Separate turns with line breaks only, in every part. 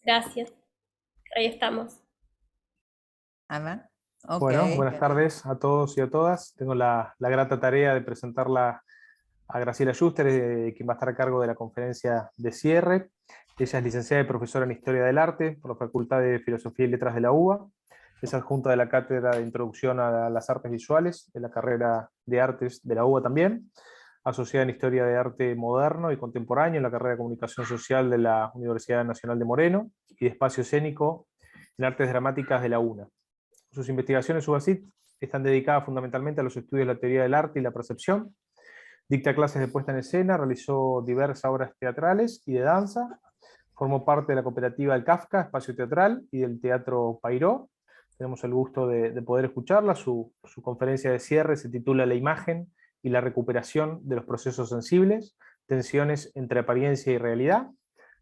Gracias, ahí estamos.
Ana. Ok.
Bueno, buenas tardes a todos y a todas. Tengo la grata tarea de presentarla a Graciela Schuster, quien va a estar a cargo de la conferencia de cierre. Ella es licenciada y profesora en Historia del Arte por la Facultad de Filosofía y Letras de la UBA. Es adjunta de la Cátedra de Introducción a las Artes Visuales de la carrera de Artes de la UBA también. Asociada en Historia de Arte Moderno y Contemporáneo en la carrera de Comunicación Social de la Universidad Nacional de Moreno y de Espacio Escénico en Artes Dramáticas de la UNA. Sus investigaciones UBASIT están dedicadas fundamentalmente a los estudios de la teoría del arte y la percepción. Dicta clases de puesta en escena, realizó diversas obras teatrales y de danza. Formó parte de la cooperativa del Kafka, Espacio Teatral, y del Teatro Pairó. Tenemos el gusto de poder escucharla. Su conferencia de cierre se titula La imagen y la recuperación de los procesos sensibles, tensiones entre apariencia y realidad.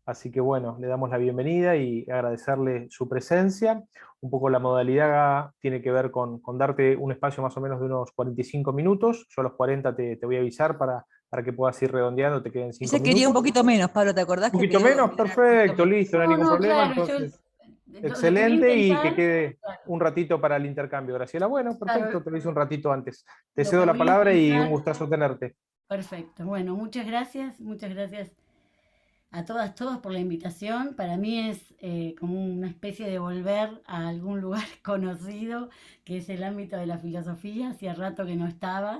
Así que bueno, le damos la bienvenida y agradecerle su presencia. Un poco la modalidad tiene que ver con darte un espacio más o menos de unos 45 minutos. Yo a los 40 te voy a avisar para que puedas ir redondeando, te queden 5
Ella quería un
minutos.
poquito menos, Pablo, ¿te acordás
Un
que
poquito
pidió
menos,
que era un poquito
perfecto,
menos?
listo, no hay
No,
ningún
no,
problema.
claro, yo
Entonces,
lo quería
excelente y que
intentar,
quede
claro,
un ratito para el intercambio, Graciela. Bueno, perfecto,
claro,
te lo hice un ratito antes. Te
lo
cedo
que
la
voy a
palabra y un
intentar,
gustazo tenerte.
perfecto. Bueno, muchas gracias a todas, todos por la invitación. Para mí es como una especie de volver a algún lugar conocido, que es el ámbito de la filosofía. Hacía rato que no estaba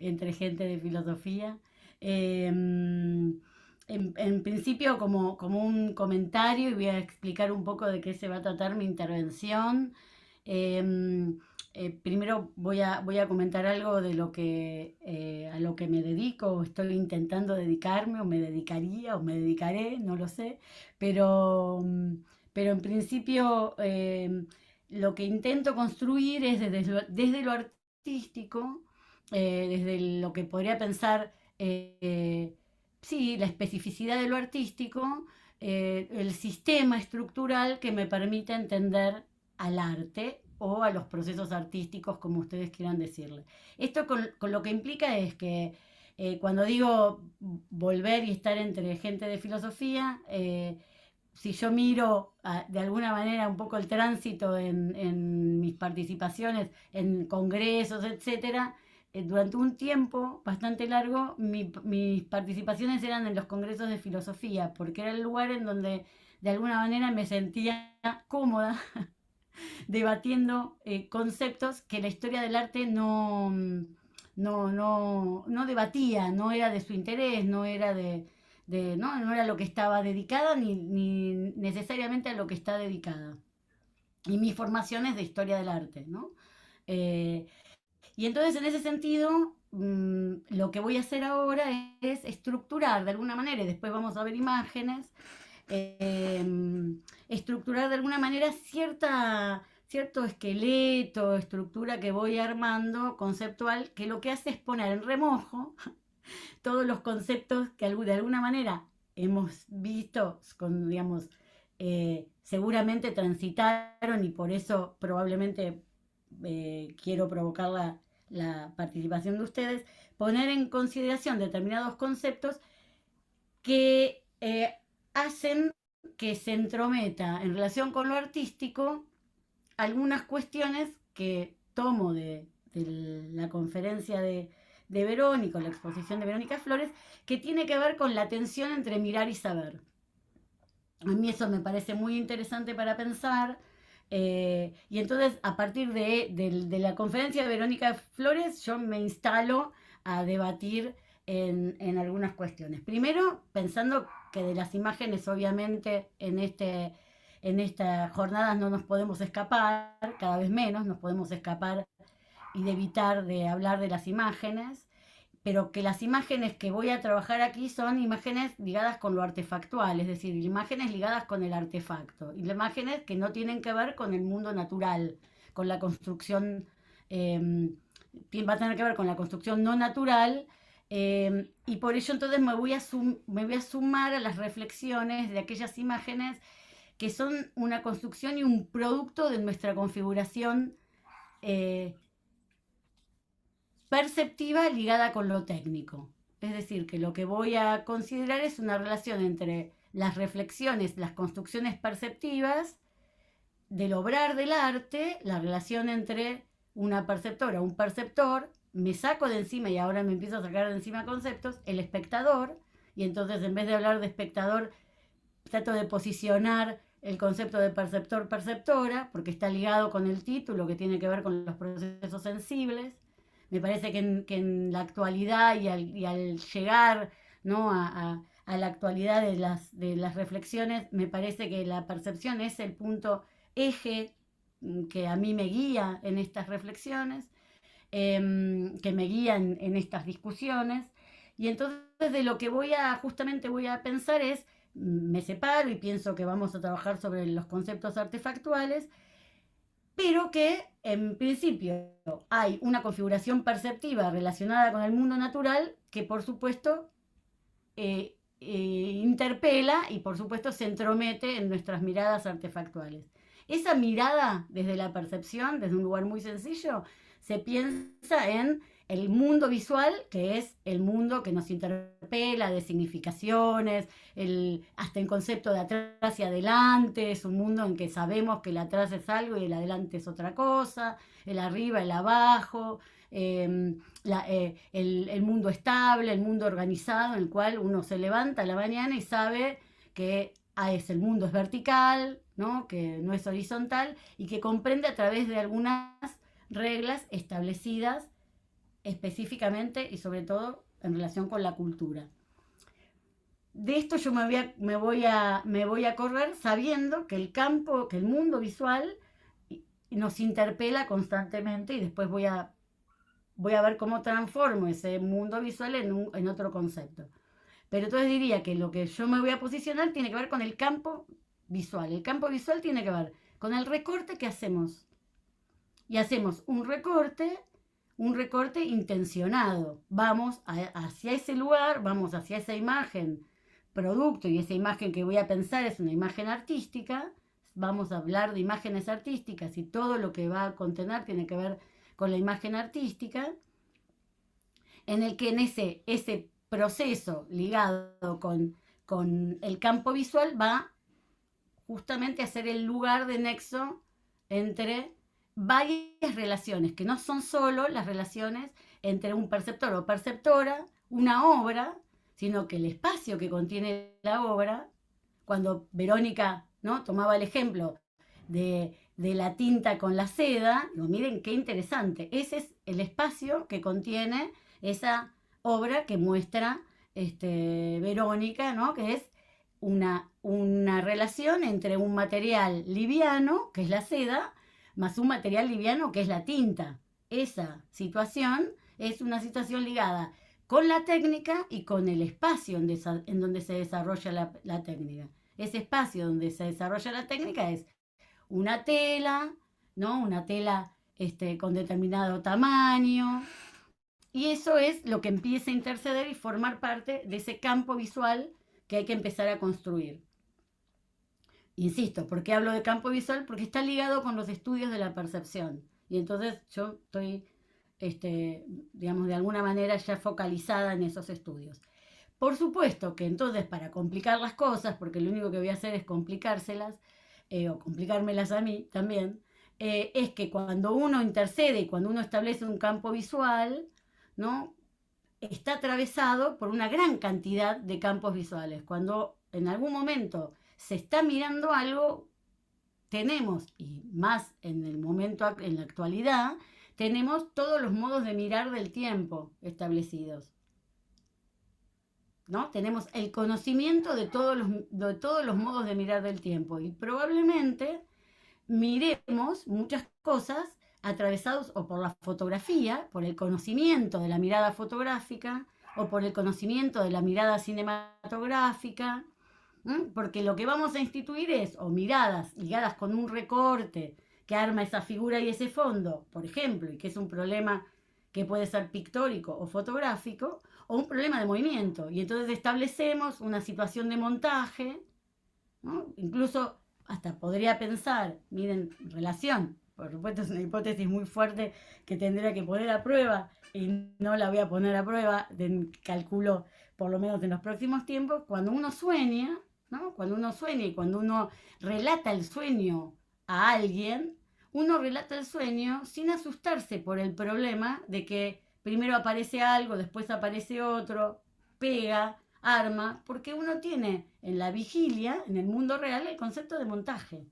entre gente de filosofía. En principio, como un comentario, y voy a explicar un poco de qué se va a tratar mi intervención. Eh, Primero voy a comentar algo de lo que a lo que me dedico, o estoy intentando dedicarme, o me dedicaría, o me dedicaré, no lo sé, pero, pero en principio lo que intento construir es desde lo artístico, desde lo que podría pensar, sí, la especificidad de lo artístico, el sistema estructural que me permite entender al arte o a los procesos artísticos, como ustedes quieran decirle. Esto con lo que implica es que cuando digo volver y estar entre gente de filosofía, si yo miro de alguna manera un poco el tránsito en mis participaciones en congresos, etcétera, durante un tiempo bastante largo mis participaciones eran en los congresos de filosofía, porque era el lugar en donde de alguna manera me sentía cómoda debatiendo conceptos que la historia del arte no debatía, no era de su interés, no era lo que estaba dedicada ni necesariamente a lo que está dedicada. Y mi formación es de historia del arte, ¿no? Eh, y entonces en ese sentido, lo que voy a hacer ahora es estructurar de alguna manera, y después vamos a ver imágenes, eh, estructurar de alguna manera cierto esqueleto, estructura que voy armando conceptual, que lo que hace es poner en remojo todos los conceptos que de alguna manera hemos visto, digamos, seguramente transitaron, y por eso probablemente quiero provocar la participación de ustedes, poner en consideración determinados conceptos que hacen que se entrometa en relación con lo artístico algunas cuestiones que tomo de la conferencia de Verónica, la exposición de Verónica Flores, que tiene que ver con la tensión entre mirar y saber. A mí eso me parece muy interesante para pensar. Y entonces, a partir de la conferencia de Verónica Flores, yo me instalo a debatir en algunas cuestiones. Primero, pensando que de las imágenes, obviamente, en estas jornadas no nos podemos escapar, cada vez menos nos podemos escapar y de evitar de hablar de las imágenes, pero que las imágenes que voy a trabajar aquí son imágenes ligadas con lo artefactual, es decir, imágenes ligadas con el artefacto, y imágenes que no tienen que ver con el mundo natural, con la construcción, va a tener que ver con la construcción no natural, y por ello entonces me voy a sumar a las reflexiones de aquellas imágenes que son una construcción y un producto de nuestra configuración eh, perceptiva ligada con lo técnico. Es decir, que lo que voy a considerar es una relación entre las reflexiones, las construcciones perceptivas del obrar del arte, la relación entre una perceptora, un perceptor, me saco de encima y ahora me empiezo a sacar de encima conceptos, el espectador, y entonces en vez de hablar de espectador, trato de posicionar el concepto de perceptor-perceptora, porque está ligado con el título que tiene que ver con los procesos sensibles. Me parece que en la actualidad y al llegar, ¿no?, a la actualidad de las reflexiones, me parece que la percepción es el punto eje que a mí me guía en estas reflexiones, que me guía en estas discusiones. Y entonces de lo que justamente voy a pensar es, me separo y pienso que vamos a trabajar sobre los conceptos artefactuales, pero que en principio hay una configuración perceptiva relacionada con el mundo natural que por supuesto interpela y por supuesto se entromete en nuestras miradas artefactuales. Esa mirada desde la percepción, desde un lugar muy sencillo, se piensa en el mundo visual, que es el mundo que nos interpela, de significaciones, hasta el concepto de atrás y adelante, es un mundo en que sabemos que el atrás es algo y el adelante es otra cosa, el arriba, el abajo, el mundo estable, el mundo organizado, en el cual uno se levanta a la mañana y sabe que el mundo es vertical, ¿no?, que no es horizontal y que comprende a través de algunas reglas establecidas específicamente y sobre todo en relación con la cultura. De esto yo me voy a correr sabiendo que el mundo visual nos interpela constantemente y después voy a ver cómo transformo ese mundo visual en otro concepto. Pero entonces diría que lo que yo me voy a posicionar tiene que ver con el campo visual. El campo visual tiene que ver con el recorte que hacemos. Y hacemos un recorte intencionado. Vamos hacia ese lugar, vamos hacia esa imagen, producto, y esa imagen que voy a pensar es una imagen artística. Vamos a hablar de imágenes artísticas y todo lo que va a contener tiene que ver con la imagen artística, en el que en ese proceso ligado con el campo visual va justamente a ser el lugar de nexo entre varias relaciones, que no son solo las relaciones entre un perceptor o perceptora, una obra, sino que el espacio que contiene la obra, cuando Verónica, ¿no?, tomaba el ejemplo de la tinta con la seda, digo, miren qué interesante, ese es el espacio que contiene esa obra que muestra Verónica, ¿no?, que es una relación entre un material liviano, que es la seda, más un material liviano, que es la tinta. Esa situación es una situación ligada con la técnica y con el espacio en donde se desarrolla la técnica. Ese espacio donde se desarrolla la técnica es una tela, ¿no?, una tela con determinado tamaño, y eso es lo que empieza a interceder y formar parte de ese campo visual que hay que empezar a construir. Insisto, ¿por qué hablo de campo visual? Porque está ligado con los estudios de la percepción. Y entonces yo estoy, digamos, de alguna manera ya focalizada en esos estudios. Por supuesto que entonces, para complicar las cosas, porque lo único que voy a hacer es complicárselas, o complicármelas a mí también, es que cuando uno intercede y cuando uno establece un campo visual, ¿no?, está atravesado por una gran cantidad de campos visuales. Cuando en algún momento se está mirando algo, tenemos, y más en la actualidad, tenemos todos los modos de mirar del tiempo establecidos, ¿no? Tenemos el conocimiento de todos los modos de mirar del tiempo y probablemente miremos muchas cosas atravesados o por la fotografía, por el conocimiento de la mirada fotográfica o por el conocimiento de la mirada cinematográfica, porque lo que vamos a instituir es o miradas ligadas con un recorte que arma esa figura y ese fondo, por ejemplo, y que es un problema que puede ser pictórico o fotográfico, o un problema de movimiento, y entonces establecemos una situación de montaje, ¿no? Incluso hasta podría pensar, miren, relación, por supuesto es una hipótesis muy fuerte que tendría que poner a prueba y no la voy a poner a prueba, calculo por lo menos en los próximos tiempos, cuando uno sueña, ¿no? Cuando uno sueña y cuando uno relata el sueño a alguien, uno relata el sueño sin asustarse por el problema de que primero aparece algo, después aparece otro, pega, arma, porque uno tiene en la vigilia, en el mundo real, el concepto de montaje,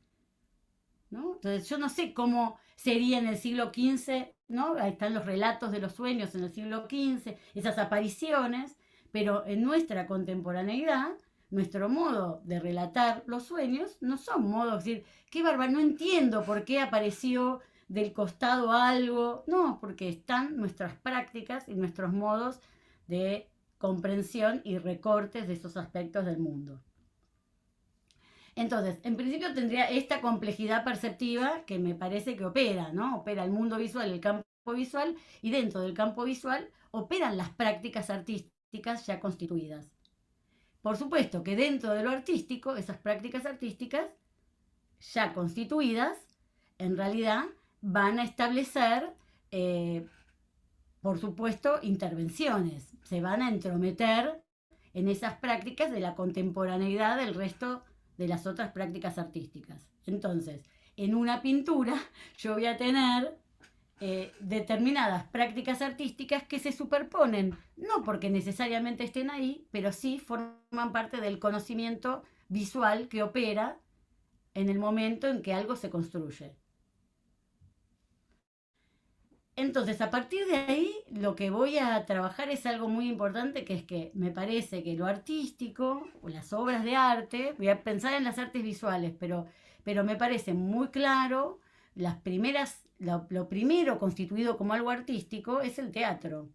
¿no? Entonces yo no sé cómo sería en el siglo XV, ¿no? Ahí están los relatos de los sueños en el siglo XV, esas apariciones, pero en nuestra contemporaneidad, nuestro modo de relatar los sueños no son modos de decir, qué bárbaro, no entiendo por qué apareció del costado algo, no, porque están nuestras prácticas y nuestros modos de comprensión y recortes de esos aspectos del mundo. Entonces, en principio tendría esta complejidad perceptiva que me parece que opera, ¿no? Opera el mundo visual, el campo visual, y dentro del campo visual operan las prácticas artísticas ya constituidas. Por supuesto que dentro de lo artístico, esas prácticas artísticas ya constituidas, en realidad van a establecer, por supuesto, intervenciones. Se van a entrometer en esas prácticas de la contemporaneidad del resto de las otras prácticas artísticas. Entonces, en una pintura yo voy a tener determinadas prácticas artísticas que se superponen, no porque necesariamente estén ahí, pero sí forman parte del conocimiento visual que opera en el momento en que algo se construye. Entonces, a partir de ahí, lo que voy a trabajar es algo muy importante, que es que me parece que lo artístico, o las obras de arte, voy a pensar en las artes visuales, pero me parece muy claro, lo primero constituido como algo artístico es el teatro.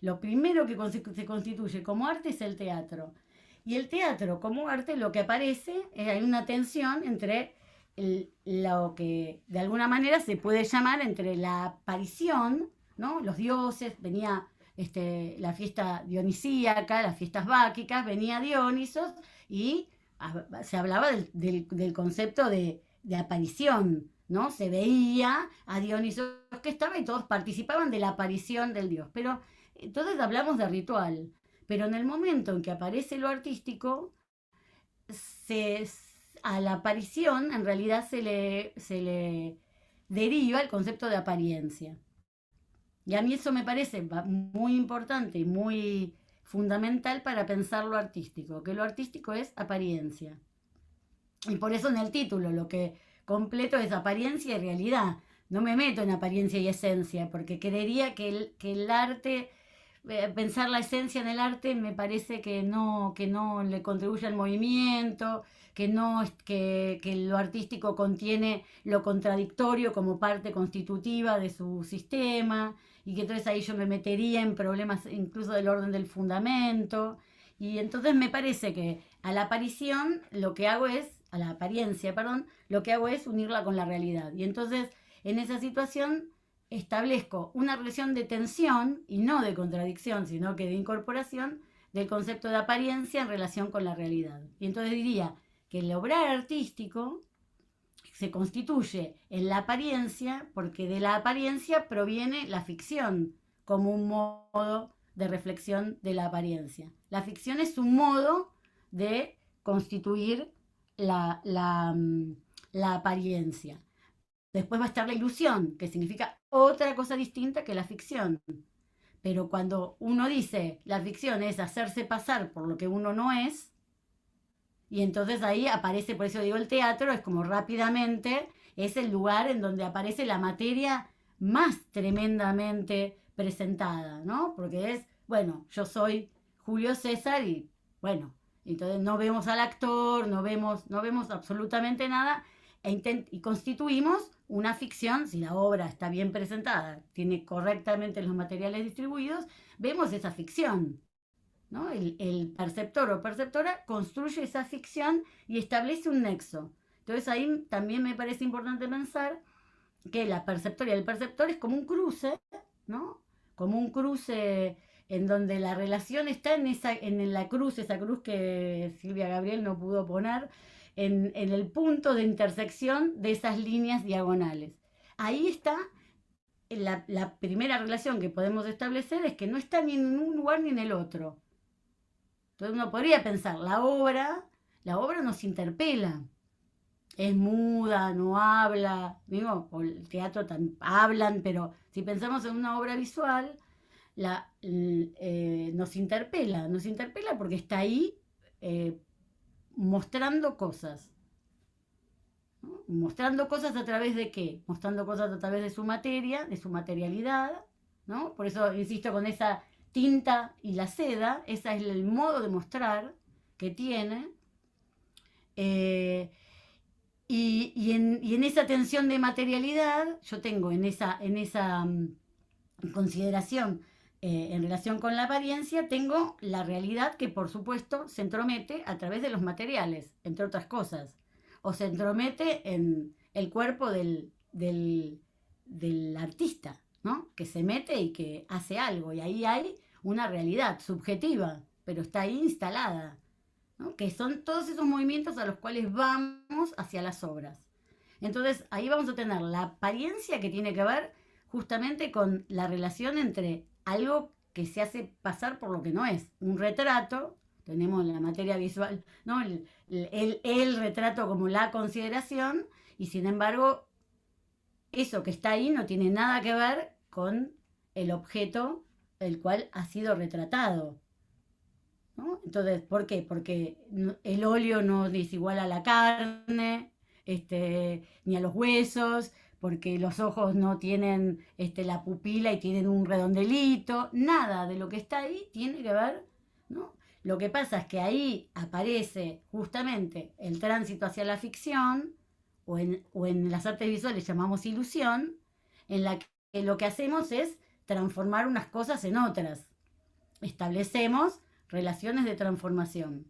Lo primero que se constituye como arte es el teatro. Y el teatro como arte, lo que aparece es hay una tensión entre lo que de alguna manera se puede llamar entre la aparición, ¿no? Los dioses, venía la fiesta dionisíaca, las fiestas báquicas, venía Dionisos y se hablaba del concepto de aparición, ¿no? Se veía a Dionisos que estaba y todos participaban de la aparición del dios. Pero entonces hablamos de ritual, pero en el momento en que aparece lo artístico, a la aparición en realidad se le deriva el concepto de apariencia. Y a mí eso me parece muy importante y muy fundamental para pensar lo artístico, que lo artístico es apariencia. Y por eso en el título lo que completo es apariencia y realidad. No me meto en apariencia y esencia, porque creería que el arte, pensar la esencia en el arte me parece que no le contribuye al movimiento, que lo artístico contiene lo contradictorio como parte constitutiva de su sistema, y que entonces ahí yo me metería en problemas incluso del orden del fundamento. Y entonces me parece que a la aparición lo que hago es, a la apariencia, perdón, lo que hago es unirla con la realidad. Y entonces en esa situación establezco una relación de tensión y no de contradicción, sino que de incorporación del concepto de apariencia en relación con la realidad. Y entonces diría que el obrar artístico se constituye en la apariencia porque de la apariencia proviene la ficción como un modo de reflexión de la apariencia. La ficción es un modo de constituir la apariencia. Después va a estar la ilusión, que significa otra cosa distinta que la ficción. Pero cuando uno dice la ficción es hacerse pasar por lo que uno no es, y entonces ahí aparece, por eso digo el teatro, es como rápidamente, es el lugar en donde aparece la materia más tremendamente presentada, ¿no? Porque es, bueno, yo soy Julio César y, bueno, entonces no vemos al actor, no vemos absolutamente nada, y constituimos una ficción, si la obra está bien presentada, tiene correctamente los materiales distribuidos, vemos esa ficción, ¿no? El perceptor o perceptora construye esa ficción y establece un nexo. Entonces ahí también me parece importante pensar que la perceptora y el perceptor es como un cruce, ¿no? Como un cruce en donde la relación está en la cruz, esa cruz que Silvia Gabriel no pudo poner, en el punto de intersección de esas líneas diagonales. Ahí está la primera relación que podemos establecer, es que no está ni en un lugar ni en el otro. Entonces uno podría pensar, la obra nos interpela. Es muda, no habla, digo, o el teatro hablan, pero si pensamos en una obra visual, nos interpela porque está ahí mostrando cosas. ¿No? Mostrando cosas a través de qué? Mostrando cosas a través de su materia, de su materialidad, ¿no? Por eso insisto con esa tinta y la seda, ese es el modo de mostrar que tiene. Y en esa tensión de materialidad, yo tengo en esa consideración en relación con la apariencia, tengo la realidad que por supuesto se entromete a través de los materiales, entre otras cosas, o se entromete en el cuerpo del artista, ¿no? Que se mete y que hace algo, y ahí hay una realidad subjetiva, pero está ahí instalada, ¿no? Que son todos esos movimientos a los cuales vamos hacia las obras. Entonces ahí vamos a tener la apariencia que tiene que ver justamente con la relación entre algo que se hace pasar por lo que no es. Un retrato, tenemos la materia visual, ¿no? el retrato como la consideración, y sin embargo eso que está ahí no tiene nada que ver con el objeto el cual ha sido retratado, ¿no? Entonces, ¿por qué? Porque el óleo no es igual a la carne, ni a los huesos, porque los ojos no tienen la pupila y tienen un redondelito, nada de lo que está ahí tiene que ver, ¿no? Lo que pasa es que ahí aparece justamente el tránsito hacia la ficción, o en las artes visuales llamamos ilusión, en la que lo que hacemos es transformar unas cosas en otras. Establecemos relaciones de transformación.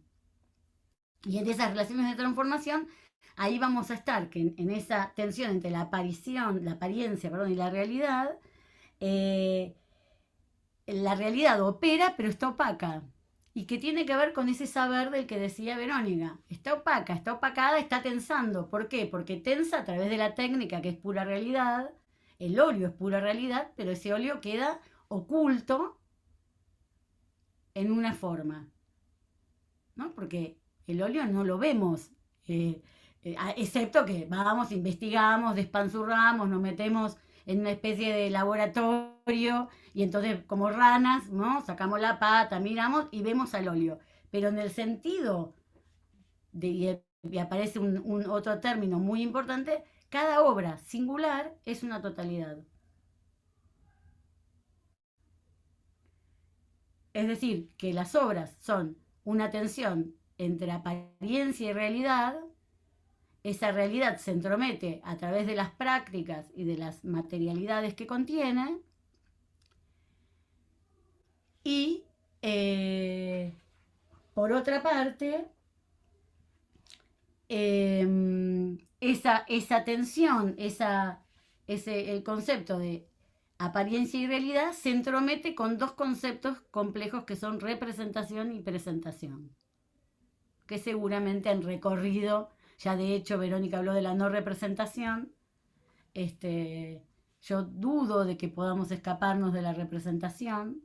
Y en esas relaciones de transformación, ahí vamos a estar, que en esa tensión entre la apariencia, y la realidad opera, pero está opaca. Y que tiene que ver con ese saber del que decía Verónica. Está opaca, está opacada, está tensando. ¿Por qué? Porque tensa a través de la técnica, que es pura realidad. El óleo es pura realidad, pero ese óleo queda oculto en una forma, ¿no? Porque el óleo no lo vemos, excepto que vamos, investigamos, despanzurramos, nos metemos en una especie de laboratorio y entonces como ranas, ¿no? Sacamos la pata, miramos y vemos al óleo. Pero en el sentido, y aparece otro término muy importante, cada obra singular es una totalidad. Es decir, que las obras son una tensión entre apariencia y realidad. Esa realidad se entromete a través de las prácticas y de las materialidades que contiene. Y por otra parte, esa tensión, el concepto de apariencia y realidad se entromete con dos conceptos complejos que son representación y presentación, que seguramente han recorrido, ya de hecho Verónica habló de la no representación. Yo dudo de que podamos escaparnos de la representación.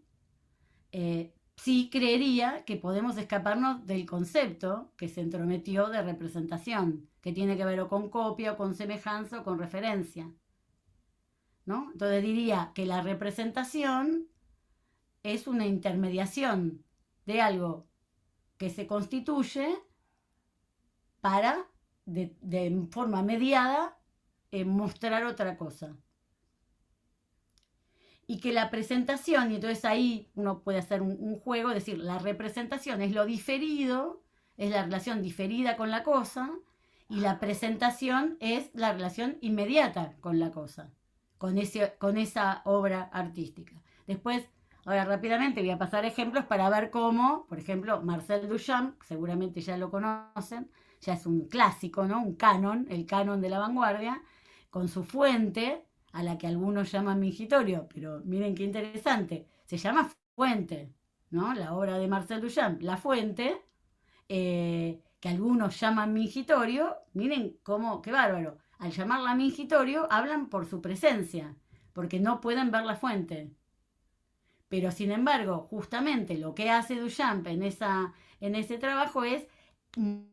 Sí creería que podemos escaparnos del concepto que se entrometió de representación, que tiene que ver o con copia, o con semejanza, o con referencia, ¿no? Entonces diría que la representación es una intermediación de algo que se constituye para, de forma mediada, mostrar otra cosa. Y que la presentación, y entonces ahí uno puede hacer un juego, es decir, la representación es lo diferido, es la relación diferida con la cosa, y la presentación es la relación inmediata con la cosa, con esa obra artística. Después, ahora rápidamente voy a pasar ejemplos para ver cómo, por ejemplo, Marcel Duchamp, seguramente ya lo conocen, ya es un clásico, ¿no? Un canon, el canon de la vanguardia, con su fuente, a la que algunos llaman mingitorio, pero miren qué interesante, se llama fuente, ¿no? La obra de Marcel Duchamp, La Fuente, que algunos llaman mingitorio, miren cómo, qué bárbaro, al llamarla mingitorio hablan por su presencia, porque no pueden ver la fuente. Pero sin embargo, justamente lo que hace Duchamp en en ese trabajo es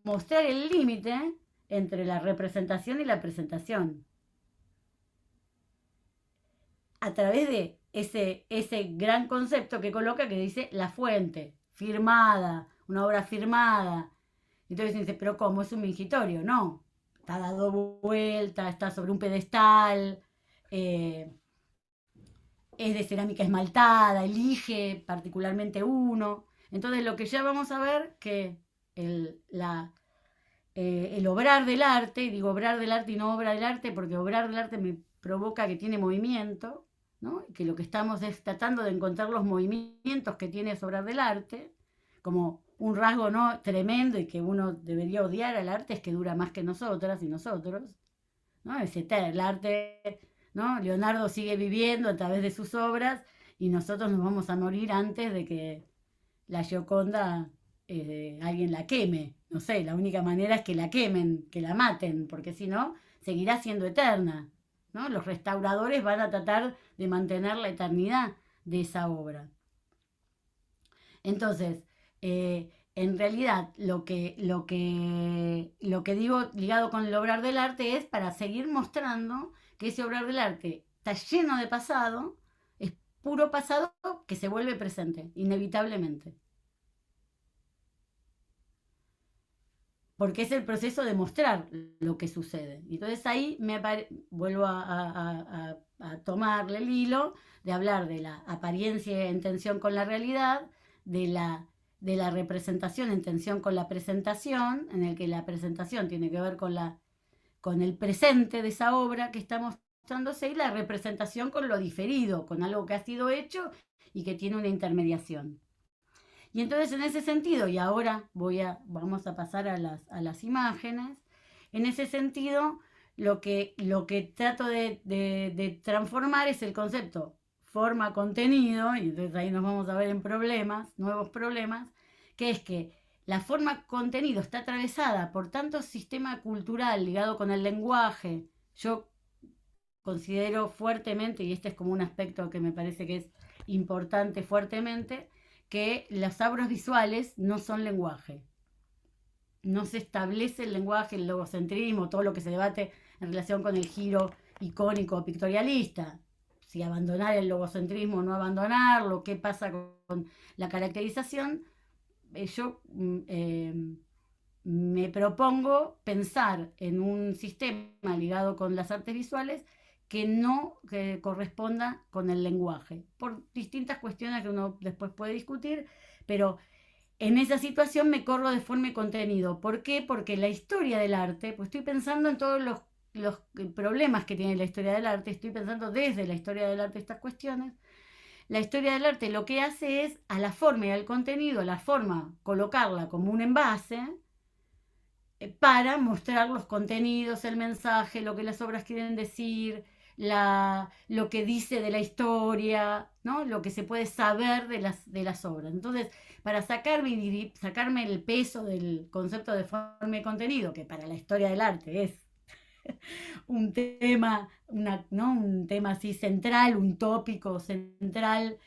mostrar el límite entre la representación y la presentación. A través de ese gran concepto que coloca, que dice la fuente, firmada, una obra firmada. Entonces dice, pero ¿cómo? ¿Es un mingitorio? No, está dado vuelta, está sobre un pedestal, es de cerámica esmaltada, elige particularmente uno. Entonces lo que ya vamos a ver, que el obrar del arte, y digo obrar del arte y no obra del arte, porque obrar del arte me provoca que tiene movimiento, ¿no? Que lo que estamos es tratando de encontrar los movimientos que tiene ese obrar del arte, como un rasgo, ¿no?, tremendo y que uno debería odiar al arte, es que dura más que nosotras y nosotros, ¿no? El arte, ¿no? Leonardo sigue viviendo a través de sus obras y nosotros nos vamos a morir antes de que la Gioconda alguien la queme. No sé, la única manera es que la quemen, que la maten, porque si no, seguirá siendo eterna, ¿no? Los restauradores van a tratar de mantener la eternidad de esa obra. Entonces, en realidad, lo que digo ligado con el obrar del arte es para seguir mostrando que ese obrar del arte está lleno de pasado, es puro pasado que se vuelve presente, inevitablemente. Porque es el proceso de mostrar lo que sucede. Entonces ahí vuelvo a tomarle el hilo de hablar de la apariencia en tensión con la realidad, de la representación en tensión con la presentación, en el que la presentación tiene que ver con el presente de esa obra que está mostrándose, y la representación con lo diferido, con algo que ha sido hecho y que tiene una intermediación. Y entonces en ese sentido, y ahora vamos a pasar a las imágenes, en ese sentido lo que trato de transformar es el concepto forma-contenido, y entonces ahí nos vamos a ver en problemas, nuevos problemas, que es que la forma-contenido está atravesada por tanto sistema cultural ligado con el lenguaje. Yo considero fuertemente, y este es como un aspecto que me parece que es importante fuertemente, que las obras visuales no son lenguaje. No se establece el lenguaje, el logocentrismo, todo lo que se debate en relación con el giro icónico pictorialista. Si abandonar el logocentrismo o no abandonarlo, qué pasa con la caracterización. Yo me propongo pensar en un sistema ligado con las artes visuales que no corresponda con el lenguaje, por distintas cuestiones que uno después puede discutir, pero en esa situación me corro de forma y contenido. ¿Por qué? Porque la historia del arte, pues estoy pensando en todos los problemas que tiene la historia del arte, estoy pensando desde la historia del arte estas cuestiones. La historia del arte lo que hace es a la forma y al contenido, la forma, colocarla como un envase para mostrar los contenidos, el mensaje, lo que las obras quieren decir, lo que dice de la historia, ¿no? Lo que se puede saber de las obras. Entonces, para sacarme el peso del concepto de forma y contenido, que para la historia del arte es un tema, ¿no?, un tema así central, un tópico central,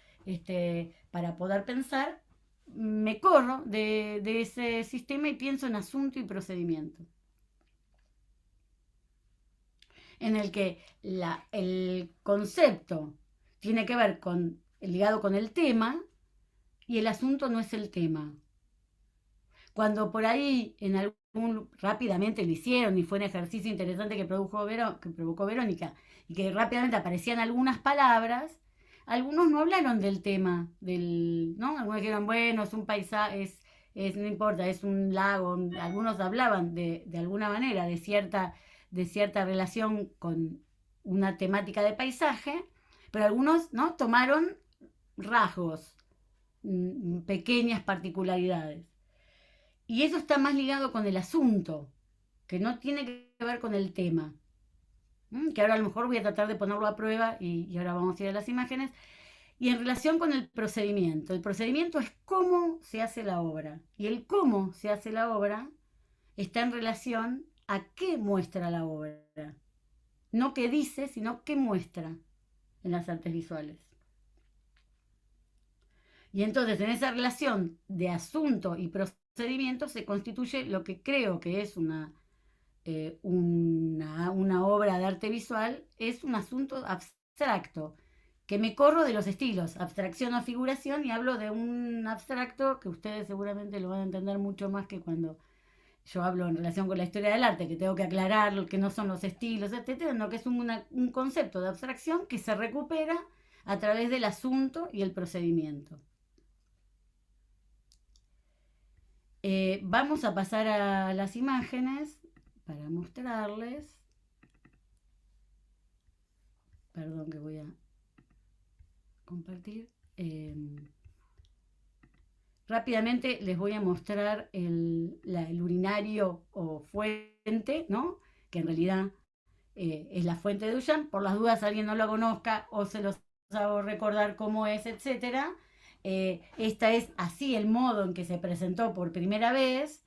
para poder pensar, me corro de ese sistema y pienso en asunto y procedimiento, en el que el concepto tiene que ver ligado con el tema y el asunto no es el tema. Cuando por ahí rápidamente lo hicieron y fue un ejercicio interesante que provocó Verónica, y que rápidamente aparecían algunas palabras, algunos no hablaron del tema, ¿no? Algunos dijeron, bueno, es un paisaje, no importa, es un lago. Algunos hablaban de alguna manera de cierta relación con una temática de paisaje, pero algunos, ¿no?, tomaron rasgos, pequeñas particularidades. Y eso está más ligado con el asunto, que no tiene que ver con el tema. Que ahora a lo mejor voy a tratar de ponerlo a prueba y ahora vamos a ir a las imágenes. Y en relación con el procedimiento es cómo se hace la obra. Y el cómo se hace la obra está en relación a qué muestra la obra. No qué dice, sino qué muestra en las artes visuales. Y entonces en esa relación de asunto y procedimiento procedimiento se constituye lo que creo que es una obra de arte visual, es un asunto abstracto, que me corro de los estilos, abstracción o figuración, y hablo de un abstracto que ustedes seguramente lo van a entender mucho más que cuando yo hablo en relación con la historia del arte, que tengo que aclarar lo que no son los estilos, etcétera, no, que es un concepto de abstracción que se recupera a través del asunto y el procedimiento. Vamos a pasar a las imágenes para mostrarles. Perdón que voy a compartir. Rápidamente les voy a mostrar el urinario o fuente, ¿no? Que en realidad es la fuente de Duchamp. Por las dudas alguien no lo conozca o se los hago recordar cómo es, etcétera. Esta es así el modo en que se presentó por primera vez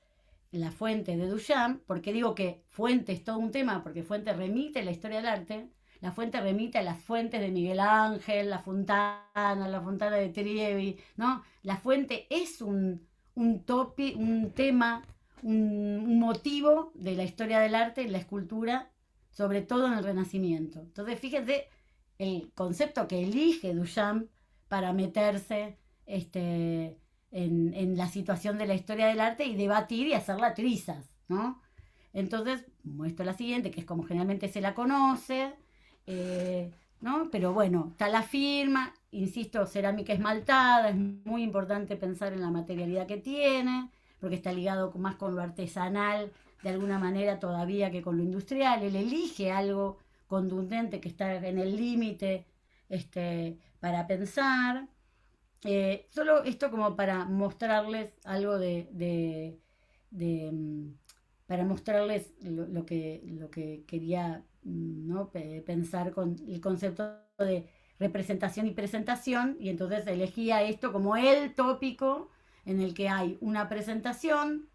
la fuente de Duchamp. Porque digo que fuente es todo un tema, porque fuente remite a la historia del arte. La fuente remite a las fuentes de Miguel Ángel, la Fontana de Trevi, ¿no? La fuente es un tema, un motivo de la historia del arte y la escultura, sobre todo en el Renacimiento. Entonces, fíjense el concepto que elige Duchamp para meterse en la situación de la historia del arte y debatir y hacerla trizas, ¿no? Entonces, muestro la siguiente, que es como generalmente se la conoce, ¿no? Pero bueno, está la firma, insisto, cerámica esmaltada, es muy importante pensar en la materialidad que tiene, porque está ligado más con lo artesanal, de alguna manera todavía que con lo industrial. Él elige algo contundente que está en el límite para pensar. Solo esto como para mostrarles algo para mostrarles lo que quería, ¿no? Pensar con el concepto de representación y presentación, y entonces elegía esto como el tópico en el que hay una presentación.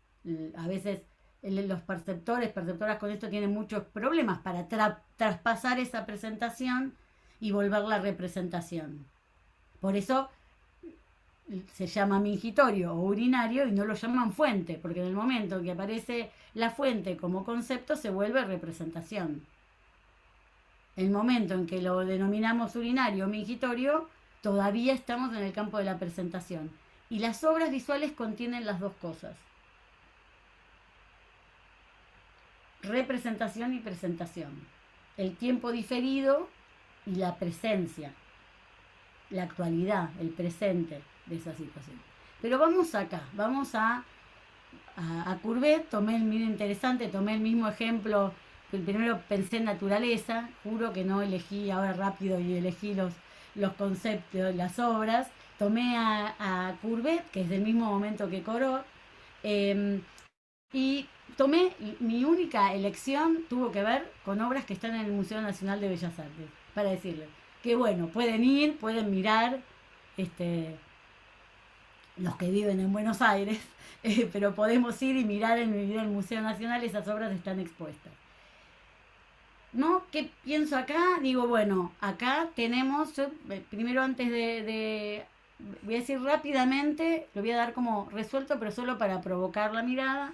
A veces los perceptoras con esto tienen muchos problemas para traspasar esa presentación y volverla representación. Por eso se llama mingitorio o urinario y no lo llaman fuente, porque en el momento que aparece la fuente como concepto se vuelve representación. El momento en que lo denominamos urinario o mingitorio, todavía estamos en el campo de la presentación. Y las obras visuales contienen las dos cosas: representación y presentación. El tiempo diferido y la presencia, la actualidad, el presente de esa situación. Pero vamos acá, vamos a Courbet. Tomé el mismo ejemplo. Primero pensé en naturaleza, juro que no elegí ahora rápido y elegí los conceptos, las obras. Tomé a Courbet, que es del mismo momento que Corot, y mi única elección tuvo que ver con obras que están en el Museo Nacional de Bellas Artes, para decirles que bueno, pueden ir, pueden mirar, los que viven en Buenos Aires, pero podemos ir y mirar en el Museo Nacional, esas obras están expuestas. ¿No? ¿Qué pienso acá? Digo, bueno, acá tenemos, primero antes voy a decir rápidamente, lo voy a dar como resuelto, pero solo para provocar la mirada.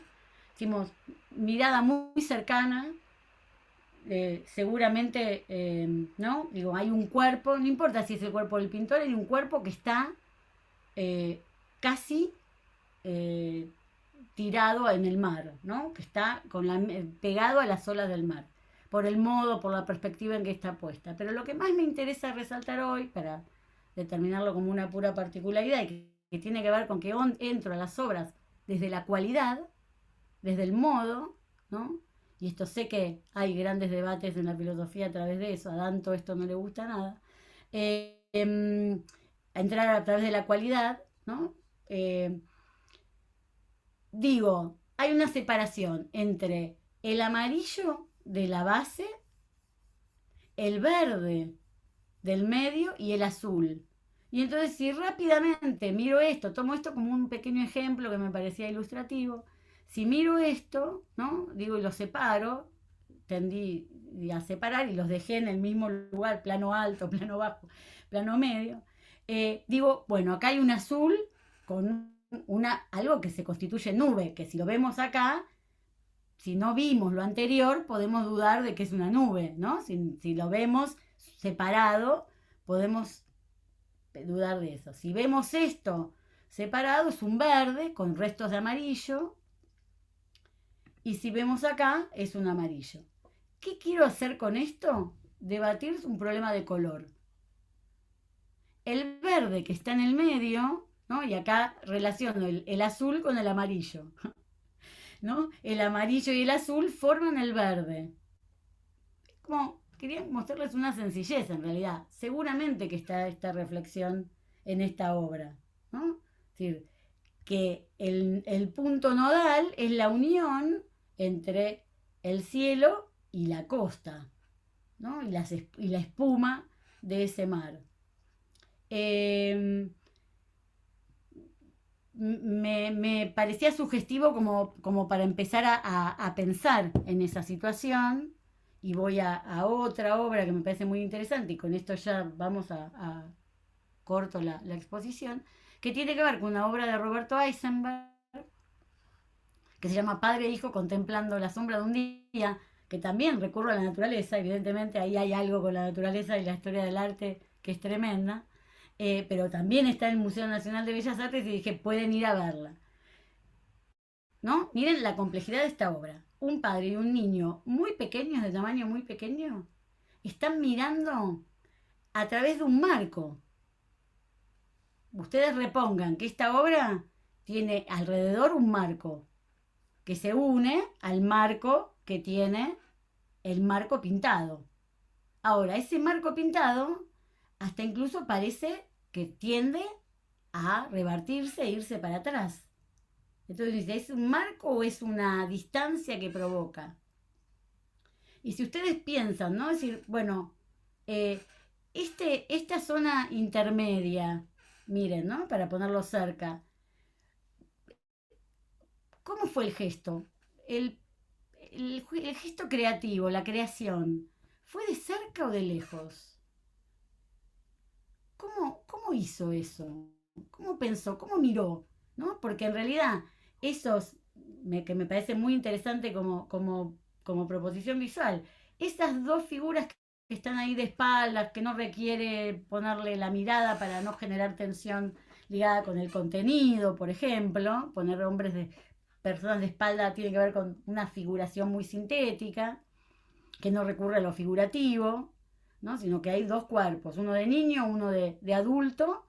Decimos, mirada muy cercana, seguramente, ¿no? Digo, hay un cuerpo, no importa si es el cuerpo del pintor, hay un cuerpo que está casi tirado en el mar, ¿no? Que está pegado a las olas del mar, por el modo, por la perspectiva en que está puesta. Pero lo que más me interesa resaltar hoy, para determinarlo como una pura particularidad, y que tiene que ver con que entro a las obras desde la cualidad, desde el modo, ¿no? Y esto sé que hay grandes debates en la filosofía a través de eso, a Danto esto no le gusta nada, a entrar a través de la cualidad, ¿no? Digo, hay una separación entre el amarillo de la base, el verde del medio y el azul. Y entonces, si rápidamente miro esto, tomo esto como un pequeño ejemplo que me parecía ilustrativo. Si miro esto, ¿no? Digo, y los separo, tendí a separar y los dejé en el mismo lugar, plano alto, plano bajo, plano medio. Digo, bueno, acá hay un azul con algo que se constituye en nube, que si lo vemos acá, si no vimos lo anterior, podemos dudar de que es una nube, ¿no? Si lo vemos separado, podemos dudar de eso. Si vemos esto separado, es un verde con restos de amarillo, y si vemos acá, es un amarillo. ¿Qué quiero hacer con esto? Debatir un problema de color. El verde que está en el medio, ¿no? Y acá relaciono el azul con el amarillo, ¿no? El amarillo y el azul forman el verde. Como quería mostrarles una sencillez en realidad. Seguramente que está esta reflexión en esta obra, ¿no? Es decir, que el punto nodal es la unión entre el cielo y la costa, ¿no? Y la espuma de ese mar. Me parecía sugestivo como para empezar a pensar en esa situación, y voy a otra obra que me parece muy interesante, y con esto ya vamos a corto la exposición, que tiene que ver con una obra de Roberto Eisenberg, que se llama Padre e Hijo contemplando la sombra de un día, que también recurre a la naturaleza. Evidentemente ahí hay algo con la naturaleza y la historia del arte que es tremenda, pero también está en el Museo Nacional de Bellas Artes, y dije, pueden ir a verla, ¿no? Miren la complejidad de esta obra. Un padre y un niño muy pequeños, de tamaño muy pequeño, están mirando a través de un marco. Ustedes repongan que esta obra tiene alrededor un marco que se une al marco que tiene el marco pintado. Ahora, ese marco pintado hasta incluso parece que tiende a revertirse e irse para atrás. Entonces dice, ¿es un marco o es una distancia que provoca? Y si ustedes piensan, ¿no? Es decir, bueno, esta zona intermedia, miren, ¿no? Para ponerlo cerca, ¿cómo fue el gesto? El gesto creativo, la creación, ¿fue de cerca o de lejos? ¿Cómo hizo eso? ¿Cómo pensó? ¿Cómo miró? ¿No? Porque en realidad que me parece muy interesante como proposición visual, esas dos figuras que están ahí de espaldas, que no requiere ponerle la mirada para no generar tensión ligada con el contenido, por ejemplo, poner personas de espalda tiene que ver con una figuración muy sintética, que no recurre a lo figurativo, ¿no? Sino que hay dos cuerpos, uno de niño, uno de adulto,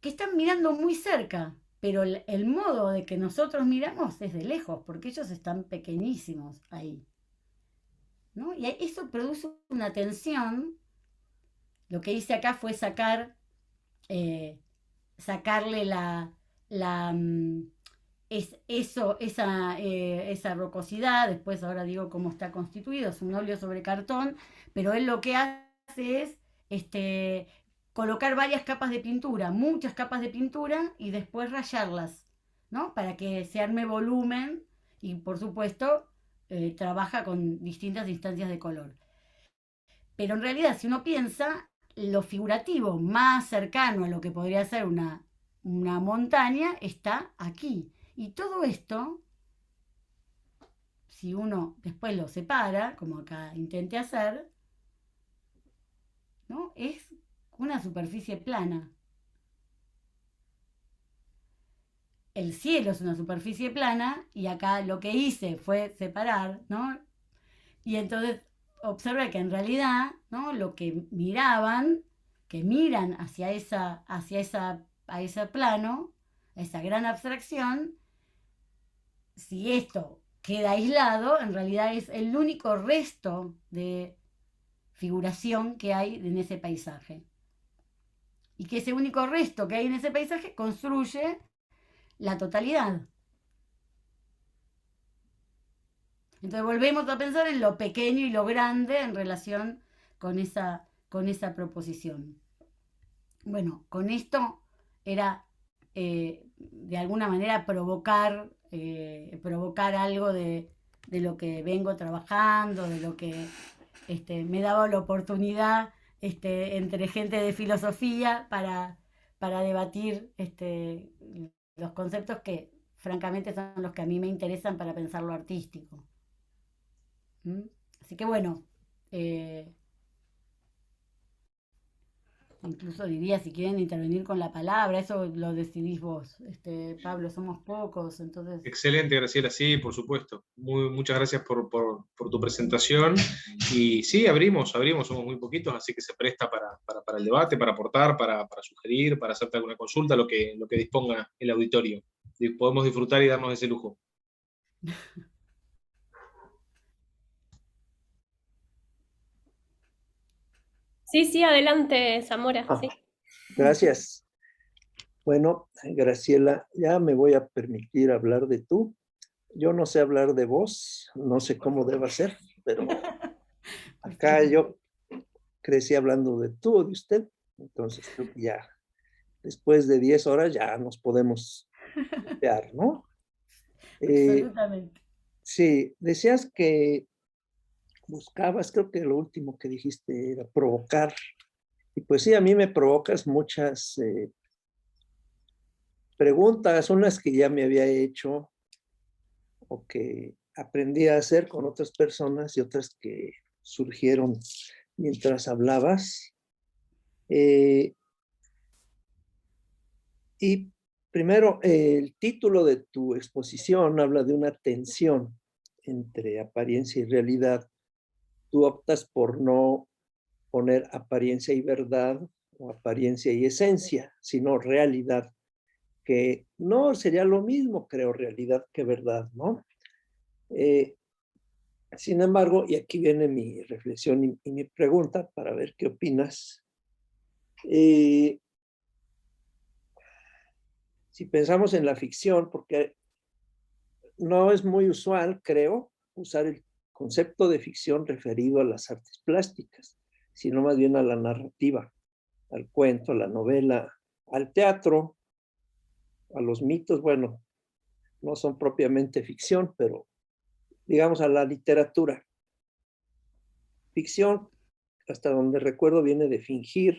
que están mirando muy cerca, pero el modo de que nosotros miramos es de lejos, porque ellos están pequeñísimos ahí, ¿no? Y eso produce una tensión. Lo que hice acá fue sacarle esa rocosidad. Después ahora digo cómo está constituido, es un óleo sobre cartón, pero él lo que hace es colocar varias capas de pintura, muchas capas de pintura, y después rayarlas, ¿no? Para que se arme volumen, y por supuesto trabaja con distintas instancias de color. Pero en realidad, si uno piensa, lo figurativo más cercano a lo que podría ser una montaña está aquí. Y todo esto, si uno después lo separa, como acá intenté hacer, ¿no? Es una superficie plana. El cielo es una superficie plana, y acá lo que hice fue separar, ¿no? Y entonces observé que en realidad, ¿no? Lo que miraban, que miran hacia ese plano, a esa gran abstracción, si esto queda aislado, en realidad es el único resto de figuración que hay en ese paisaje. Y que ese único resto que hay en ese paisaje construye la totalidad. Entonces volvemos a pensar en lo pequeño y lo grande en relación con esa proposición. Bueno, con esto era de alguna manera provocar algo de lo que vengo trabajando, de lo que me daba la oportunidad entre gente de filosofía para debatir los conceptos que francamente son los que a mí me interesan para pensar lo artístico. ¿Mm? Así que bueno, eh, incluso diría si quieren intervenir con la palabra, eso lo decidís vos, Pablo, somos pocos, entonces...
Excelente, Graciela, sí, por supuesto. Muchas gracias por tu presentación. Y sí, abrimos, somos muy poquitos, así que se presta para el debate, para aportar, para sugerir, para hacerte alguna consulta, lo que disponga el auditorio. Y podemos disfrutar y darnos ese lujo.
Sí, sí, adelante, Zamora. Sí.
Gracias. Bueno, Graciela, ya me voy a permitir hablar de tú. Yo no sé hablar de vos, no sé cómo deba ser, pero acá yo crecí hablando de tú o de usted, entonces creo que ya después de 10 horas ya nos podemos ver, ¿no?
Absolutamente.
Sí, decías que buscabas, creo que lo último que dijiste era provocar, y pues sí, a mí me provocas muchas preguntas, unas que ya me había hecho o que aprendí a hacer con otras personas y otras que surgieron mientras hablabas. Y primero, el título de tu exposición habla de una tensión entre apariencia y realidad. Tú optas por no poner apariencia y verdad o apariencia y esencia, sino realidad, que no sería lo mismo, creo, realidad que verdad, ¿no? Sin embargo, y aquí viene mi reflexión y mi pregunta para ver qué opinas. Si pensamos en la ficción, porque no es muy usual, creo, usar el concepto de ficción referido a las artes plásticas, sino más bien a la narrativa, al cuento, a la novela, al teatro, a los mitos, bueno, no son propiamente ficción, pero digamos a la literatura. Ficción, hasta donde recuerdo, viene de fingir,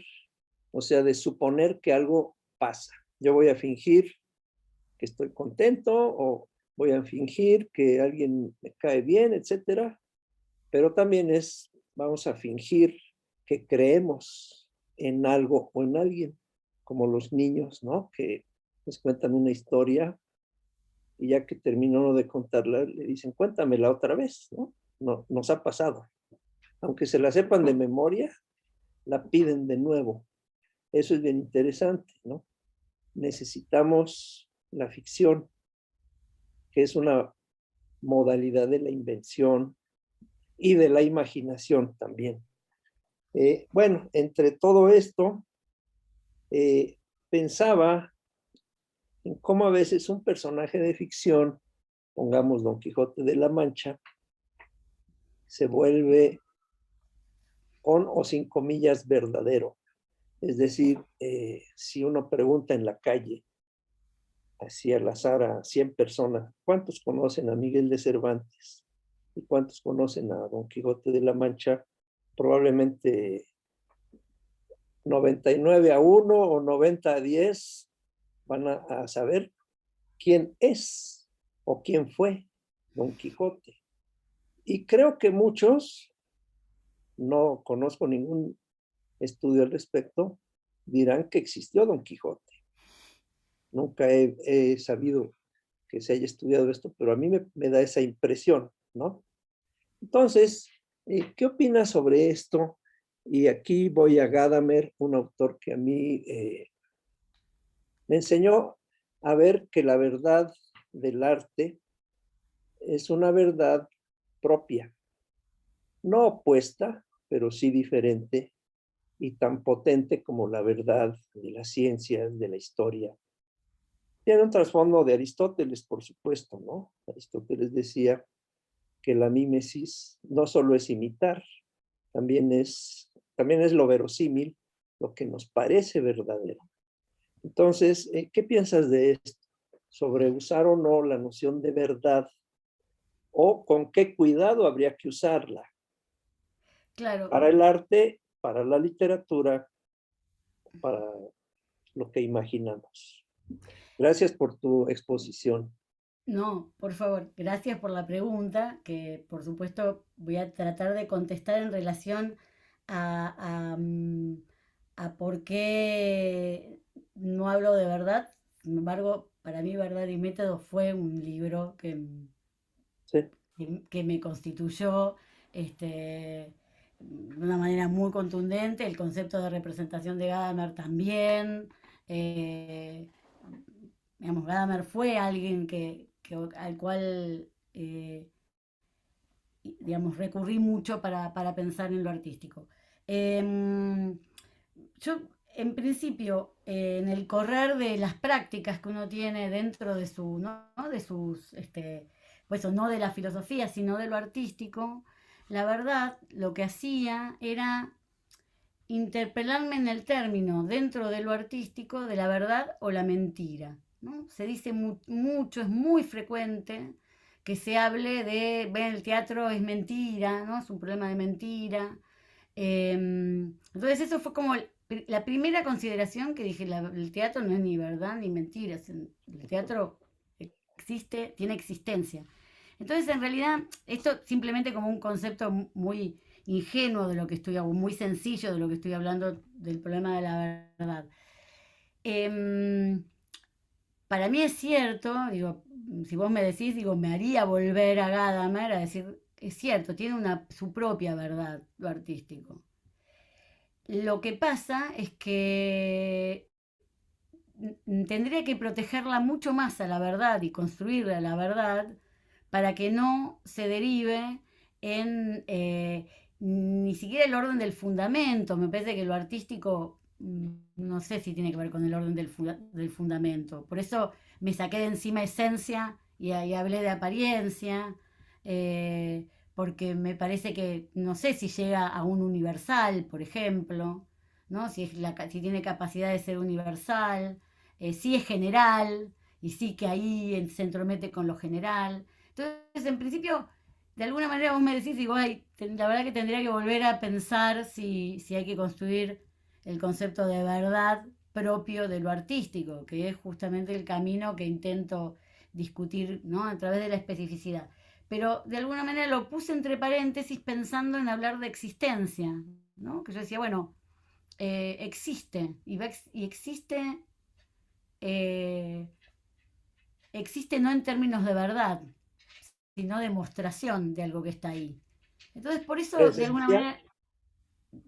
o sea, de suponer que algo pasa. Yo voy a fingir que estoy contento o voy a fingir que alguien me cae bien, etcétera, pero también vamos a fingir que creemos en algo o en alguien, como los niños, ¿no? Que les cuentan una historia y ya que terminó de contarla, le dicen, cuéntamela otra vez, ¿no? No nos ha pasado. Aunque se la sepan de memoria, la piden de nuevo. Eso es bien interesante, ¿no? Necesitamos la ficción, que es una modalidad de la invención y de la imaginación también. Bueno, entre todo esto, pensaba en cómo a veces un personaje de ficción, pongamos Don Quijote de la Mancha, se vuelve con o sin comillas verdadero. Es decir, si uno pregunta en la calle, así al azar a 100 personas, ¿cuántos conocen a Miguel de Cervantes? ¿Y cuántos conocen a Don Quijote de la Mancha? Probablemente 99-1 o 90-10 van a saber quién es o quién fue Don Quijote. Y creo que muchos, no conozco ningún estudio al respecto, dirán que existió Don Quijote. Nunca he sabido que se haya estudiado esto, pero a mí me da esa impresión, ¿no? Entonces, ¿qué opinas sobre esto? Y aquí voy a Gadamer, un autor que a mí me enseñó a ver que la verdad del arte es una verdad propia, no opuesta, pero sí diferente y tan potente como la verdad de las ciencias, de la historia. Tiene un trasfondo de Aristóteles, por supuesto, ¿no? Aristóteles decía que la mímesis no solo es imitar, también es lo verosímil, lo que nos parece verdadero. Entonces, ¿qué piensas de esto? Sobre usar o no la noción de verdad o con qué cuidado habría que usarla
Claro,
para el arte, para la literatura, para lo que imaginamos. Gracias por tu exposición.
No, por favor, gracias por la pregunta, que por supuesto voy a tratar de contestar en relación a por qué no hablo de verdad. Sin embargo, para mí Verdad y Método fue un libro
Sí.
que me constituyó de una manera muy contundente. El concepto de representación de Gadamer también. eh, digamos, Gadamer fue alguien al cual, digamos, recurrí mucho para pensar en lo artístico. Yo, en principio, en el correr de las prácticas que uno tiene dentro de su, ¿no? De sus, pues no de la filosofía, sino de lo artístico, la verdad, lo que hacía era interpelarme en el término dentro de lo artístico de la verdad o la mentira, ¿no? Se dice mucho, es muy frecuente que se hable de, ven, el teatro es mentira, ¿no? Es un problema de mentira. Entonces eso fue como la primera consideración que dije, el teatro no es ni verdad ni mentira, el teatro existe, tiene existencia. Entonces, en realidad, esto simplemente como un concepto muy ingenuo de lo que estoy hablando, muy sencillo de lo que estoy hablando del problema de la verdad. Para mí es cierto, digo, si vos me decís, digo, me haría volver a Gadamer a decir, es cierto, tiene su propia verdad lo artístico. Lo que pasa es que tendría que protegerla mucho más a la verdad y construirle a la verdad para que no se derive en ni siquiera el orden del fundamento. Me parece que lo artístico no sé si tiene que ver con el orden del fundamento. Por eso me saqué de encima esencia y hablé de apariencia, porque me parece que no sé si llega a un universal, por ejemplo, ¿no? Si tiene capacidad de ser universal, si es general, y sí que ahí se entromete con lo general. Entonces, en principio, de alguna manera vos me decís, digo, ay, la verdad que tendría que volver a pensar si hay que construir el concepto de verdad propio de lo artístico, que es justamente el camino que intento discutir, ¿no? A través de la especificidad. Pero de alguna manera lo puse entre paréntesis pensando en hablar de existencia, ¿no? Que yo decía, bueno, existe, y existe, eh, existe no en términos de verdad, sino demostración de algo que está ahí. Entonces, por eso, de alguna
Presencia,
manera,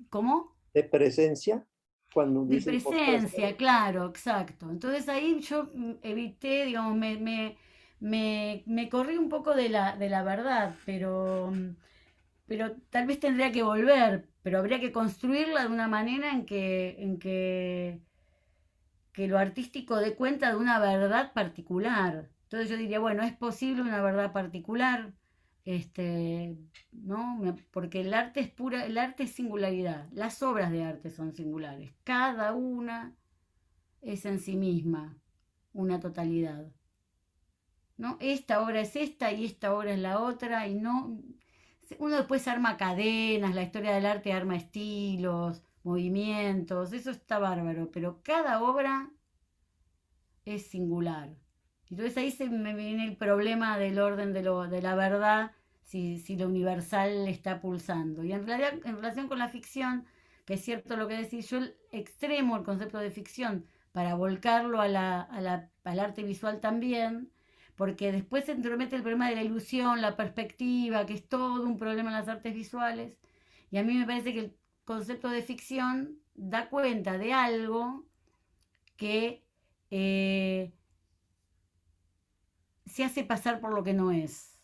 ¿cómo?
de presencia, cuando
De
dices
presencia, claro, exacto. Entonces ahí yo evité, digamos, me corrí un poco de la verdad, pero tal vez tendría que volver, pero habría que construirla de una manera que lo artístico dé cuenta de una verdad particular. Entonces yo diría, bueno, es posible una verdad particular, ¿no? Porque el arte es pura, el arte es singularidad, las obras de arte son singulares, cada una es en sí misma una totalidad, ¿no? Esta obra es esta y esta obra es la otra y no... Uno después arma cadenas, la historia del arte arma estilos, movimientos, eso está bárbaro, pero cada obra es singular. Entonces ahí se me viene el problema del orden de la verdad, si lo universal está pulsando. Y en realidad, en relación con la ficción, que es cierto lo que decís, yo extremo el concepto de ficción para volcarlo al arte visual también, porque después se entromete el problema de la ilusión, la perspectiva, que es todo un problema en las artes visuales. Y a mí me parece que el concepto de ficción da cuenta de algo que eh, se hace pasar por lo que no es.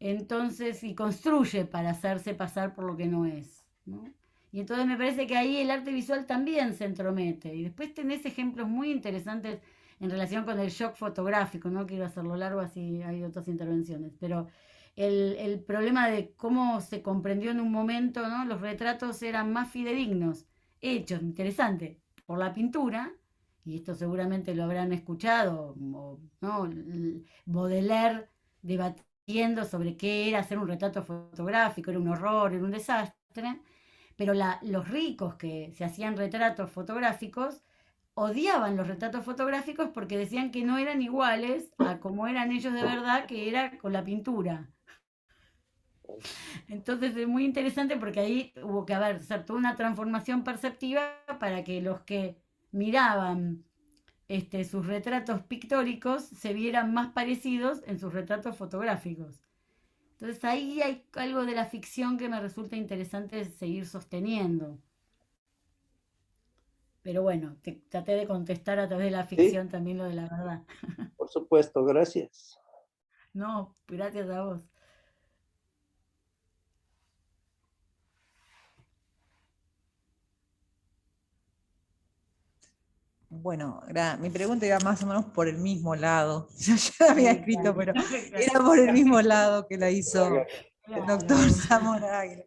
Entonces, y construye para hacerse pasar por lo que no es, ¿no? Y entonces me parece que ahí el arte visual también se entromete. Y después tenés ejemplos muy interesantes en relación con el shock fotográfico. No quiero hacerlo largo, así hay otras intervenciones. Pero el problema de cómo se comprendió en un momento, ¿no? Los retratos eran más fidedignos, hechos, interesante, por la pintura, y esto seguramente lo habrán escuchado, ¿no? Baudelaire debatiendo sobre qué era hacer un retrato fotográfico, era un horror, era un desastre, pero los ricos que se hacían retratos fotográficos odiaban los retratos fotográficos porque decían que no eran iguales a como eran ellos de verdad, que era con la pintura. Entonces es muy interesante porque ahí hubo que hacer toda una transformación perceptiva para que los que miraban sus retratos pictóricos se vieran más parecidos en sus retratos fotográficos. Entonces ahí hay algo de la ficción que me resulta interesante seguir sosteniendo. Pero bueno, traté de contestar a través de la
Sí,
ficción también lo de la verdad.
por supuesto, gracias.
No, gracias a vos.
Bueno, mi pregunta iba más o menos por el mismo lado. Yo ya la había
Sí,
escrito, pero
claro.
era por el mismo lado que la hizo el
Claro.
doctor Zamora Águila.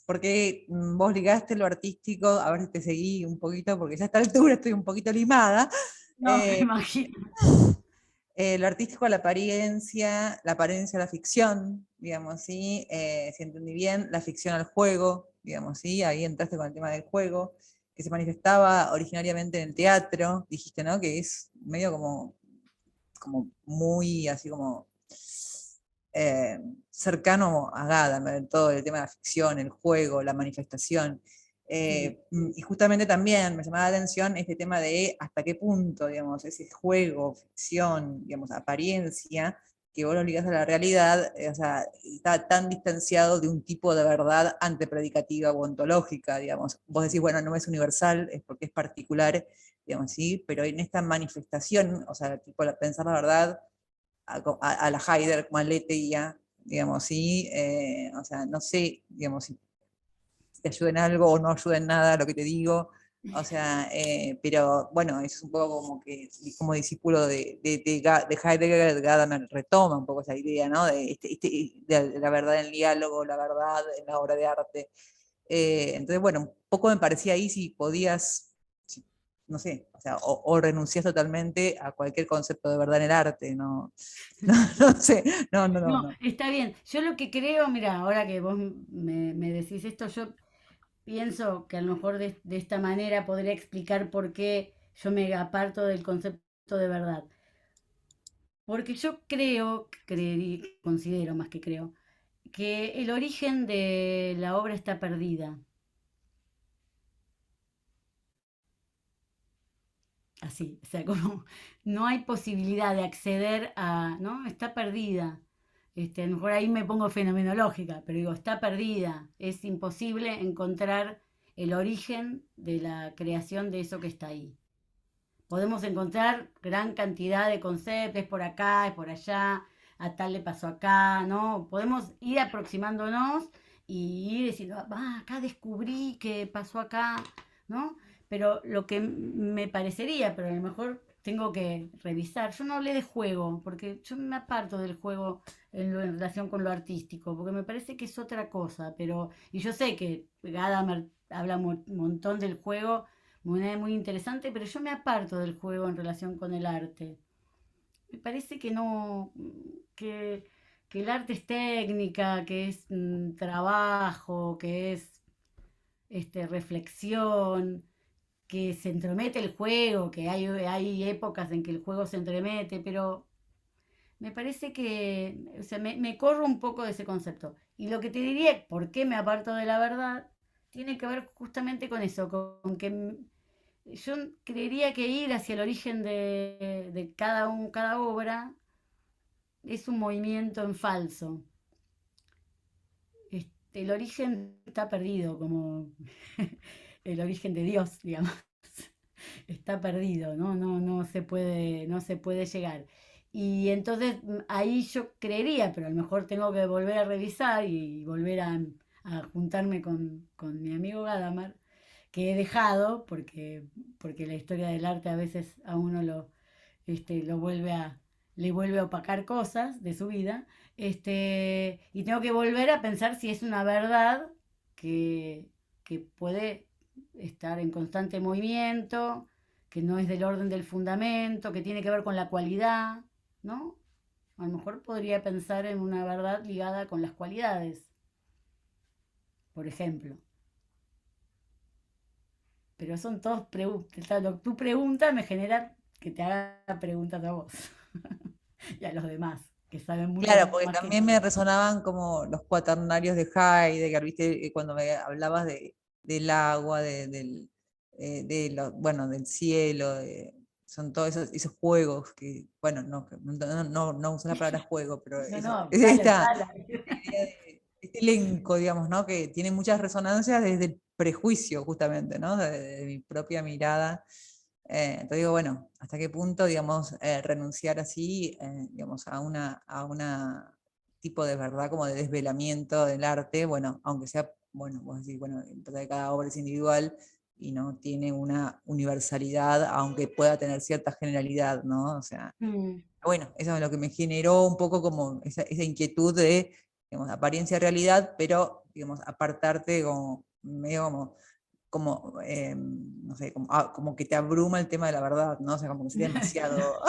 Porque vos ligaste lo artístico, a ver si te seguí un poquito, porque ya a esta altura estoy un poquito limada.
No, me imagino.
Lo artístico a la apariencia a la ficción, digamos, ¿sí? Si entendí bien, la ficción al juego, digamos, ¿sí? Ahí entraste con el tema del juego, que se manifestaba originariamente en el teatro, dijiste, ¿no? Que es medio como muy así como eh, cercano a Gadamer, todo el tema de la ficción, el juego, la manifestación. Y justamente también me llamaba la atención este tema de hasta qué punto, digamos, ese juego, ficción, digamos, apariencia, que vos lo ligás a la realidad, o sea, está tan distanciado de un tipo de verdad antepredicativa o ontológica, digamos. Vos decís, bueno, no es universal, es porque es particular, digamos, sí, pero en esta manifestación, o sea, tipo, pensar la verdad a la Haider como aletheia, digamos, sí, o sea, no sé, digamos, si te ayuda en algo o no ayuda en nada lo que te digo, o sea, pero bueno, eso es un poco como que, como discípulo de Heidegger, Gadamer retoma un poco esa idea, ¿no? De la verdad en el diálogo, la verdad en la obra de arte. Entonces, bueno, un poco me parecía ahí si podías, no sé, o sea, o renuncias totalmente a cualquier concepto de verdad en el arte, no, no sé,
No,
no.
está bien. Yo lo que creo, mira, ahora que vos me decís esto, yo pienso que a lo mejor de esta manera podría explicar por qué yo me aparto del concepto de verdad. Porque yo creo, considero más que creo, que el origen de la obra está perdida. Así, o sea, como no hay posibilidad de acceder a, ¿no? Está perdida. A lo mejor ahí me pongo fenomenológica, pero digo, está perdida. Es imposible encontrar el origen de la creación de eso que está ahí. Podemos encontrar gran cantidad de conceptos, es por acá, es por allá, a tal le pasó acá, ¿no? Podemos ir aproximándonos y ir diciendo, ah, acá descubrí que pasó acá, ¿no? Pero lo que me parecería, pero a lo mejor tengo que revisar. Yo no hablé de juego, porque yo me aparto del juego en relación con lo artístico, porque me parece que es otra cosa, pero, y yo sé que Gadamer habla un montón del juego, muy interesante, pero yo me aparto del juego en relación con el arte. Me parece que no, que el arte es técnica, que es trabajo, que es reflexión, que se entromete el juego, que hay épocas en que el juego se entremete, pero me parece que, o sea, me corro un poco de ese concepto. Y lo que te diría, ¿por qué me aparto de la verdad? Tiene que ver justamente con eso, con que yo creería que ir hacia el origen de cada obra es un movimiento en falso. El origen está perdido, como el origen de Dios, digamos. Está perdido, ¿no? No se puede llegar. Y entonces ahí yo creería, pero a lo mejor tengo que volver a revisar y volver a juntarme con mi amigo Gadamer, que he dejado porque la historia del arte a veces a uno lo le vuelve a opacar cosas de su vida, y tengo que volver a pensar si es una verdad que, que puede estar en constante movimiento, que no es del orden del fundamento, que tiene que ver con la cualidad, ¿no? A lo mejor podría pensar en una verdad ligada con las cualidades. por ejemplo. Pero son todas preguntas. Tu pregunta me genera que te haga preguntas a vos y a los demás, que saben mucho
Claro, porque
más que
también
yo.
me resonaban como los cuaternarios de Heidegger, ¿viste? Cuando me hablabas del agua, bueno, del cielo, son todos esos juegos que, bueno, no uso la palabra juego, pero
No, no, usala,
esta
usala.
idea este elenco, digamos, ¿no? Que tiene muchas resonancias desde el prejuicio, justamente, ¿no? De mi propia mirada. Entonces digo, bueno, ¿hasta qué punto, digamos, renunciar así, digamos, a una tipo de verdad, como de desvelamiento del arte? Bueno, aunque sea, bueno, vos decís, bueno, entonces cada obra es individual y no tiene una universalidad, aunque pueda tener cierta generalidad, ¿no? O sea,
Mm.
bueno, eso es lo que me generó un poco como esa inquietud de, digamos, apariencia-realidad, pero, digamos, apartarte como, medio no sé, como que te abruma el tema de la verdad, ¿no? O sea, como que sería demasiado.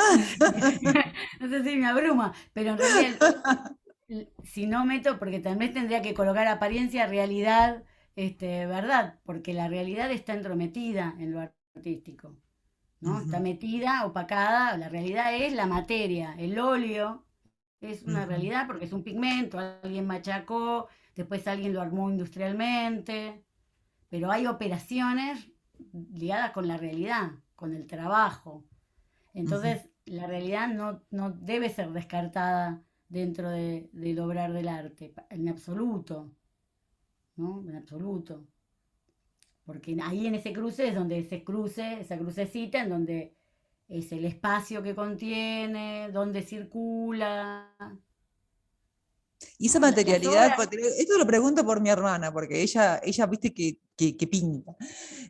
No sé si me abruma, pero en realidad, si no meto, porque también tendría que colocar apariencia, realidad, verdad, porque la realidad está entrometida en lo artístico, ¿no? Está
Ujú,
metida, opacada, la realidad es la materia, el óleo es una
ujú,
realidad porque es un pigmento, alguien machacó, después alguien lo armó industrialmente, pero hay operaciones ligadas con la realidad, con el trabajo.
ujú.
Entonces, la realidad no debe ser descartada dentro del obrar del arte, en absoluto, ¿no? En absoluto. Porque ahí en ese cruce es donde ese cruce, esa crucecita, en donde es el espacio que contiene, donde circula,
Y esa
¿no? Las
materialidad,
obras.
porque esto lo pregunto por mi hermana, porque ella viste que pinta.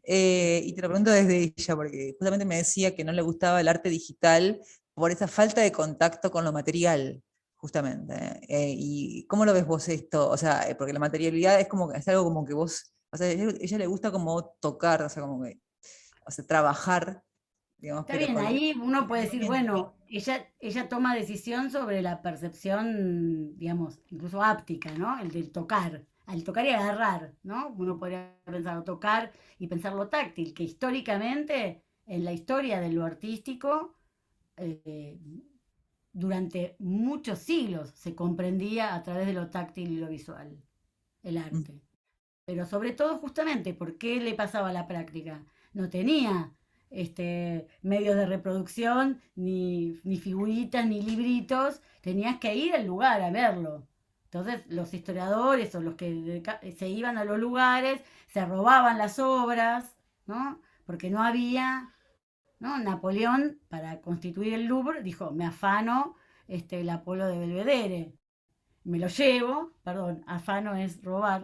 Y te lo pregunto desde ella, porque justamente me decía que no le gustaba el arte digital por esa falta de contacto con lo material, justamente. ¿Y cómo lo ves vos esto? O sea, porque la materialidad es como es algo como que vos, o sea, a ella le gusta como tocar, o sea, como que, o sea, trabajar, digamos,
Está
pero
bien,
con el
ahí uno puede decir,
movimiento.
bueno, ella toma decisión sobre la percepción, digamos, incluso áptica, ¿no? El del tocar, al tocar y agarrar, ¿no? Uno podría pensar tocar y pensar lo táctil, que históricamente, en la historia de lo artístico, eh, durante muchos siglos se comprendía a través de lo táctil y lo visual, el
Mm,
arte. Pero sobre todo justamente, ¿por qué le pasaba a la práctica? No tenía medios de reproducción, ni figuritas, ni libritos, tenías que ir al lugar a verlo. Entonces los historiadores o los que se iban a los lugares se robaban las obras, ¿no? Porque no había, ¿no? Napoleón, para constituir el Louvre, dijo, me afano el Apolo de Belvedere, me lo llevo, perdón, afano es robar,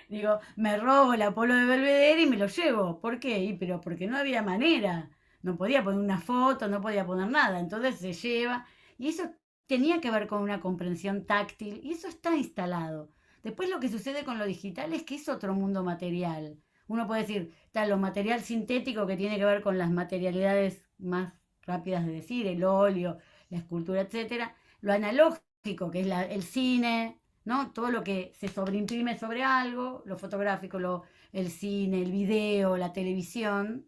digo, me robo el Apolo de Belvedere y me lo llevo. ¿Por qué? Pero porque no había manera, no podía poner una foto, no podía poner nada, entonces se lleva, y eso tenía que ver con una comprensión táctil, y eso está instalado. Después lo que sucede con lo digital es que es otro mundo material. Uno puede decir, está lo material sintético que tiene que ver con las materialidades más rápidas de decir, el óleo, la escultura, etcétera. Lo analógico, que es el cine, ¿no? Todo lo que se sobreimprime sobre algo, lo fotográfico, el cine, el video, la televisión.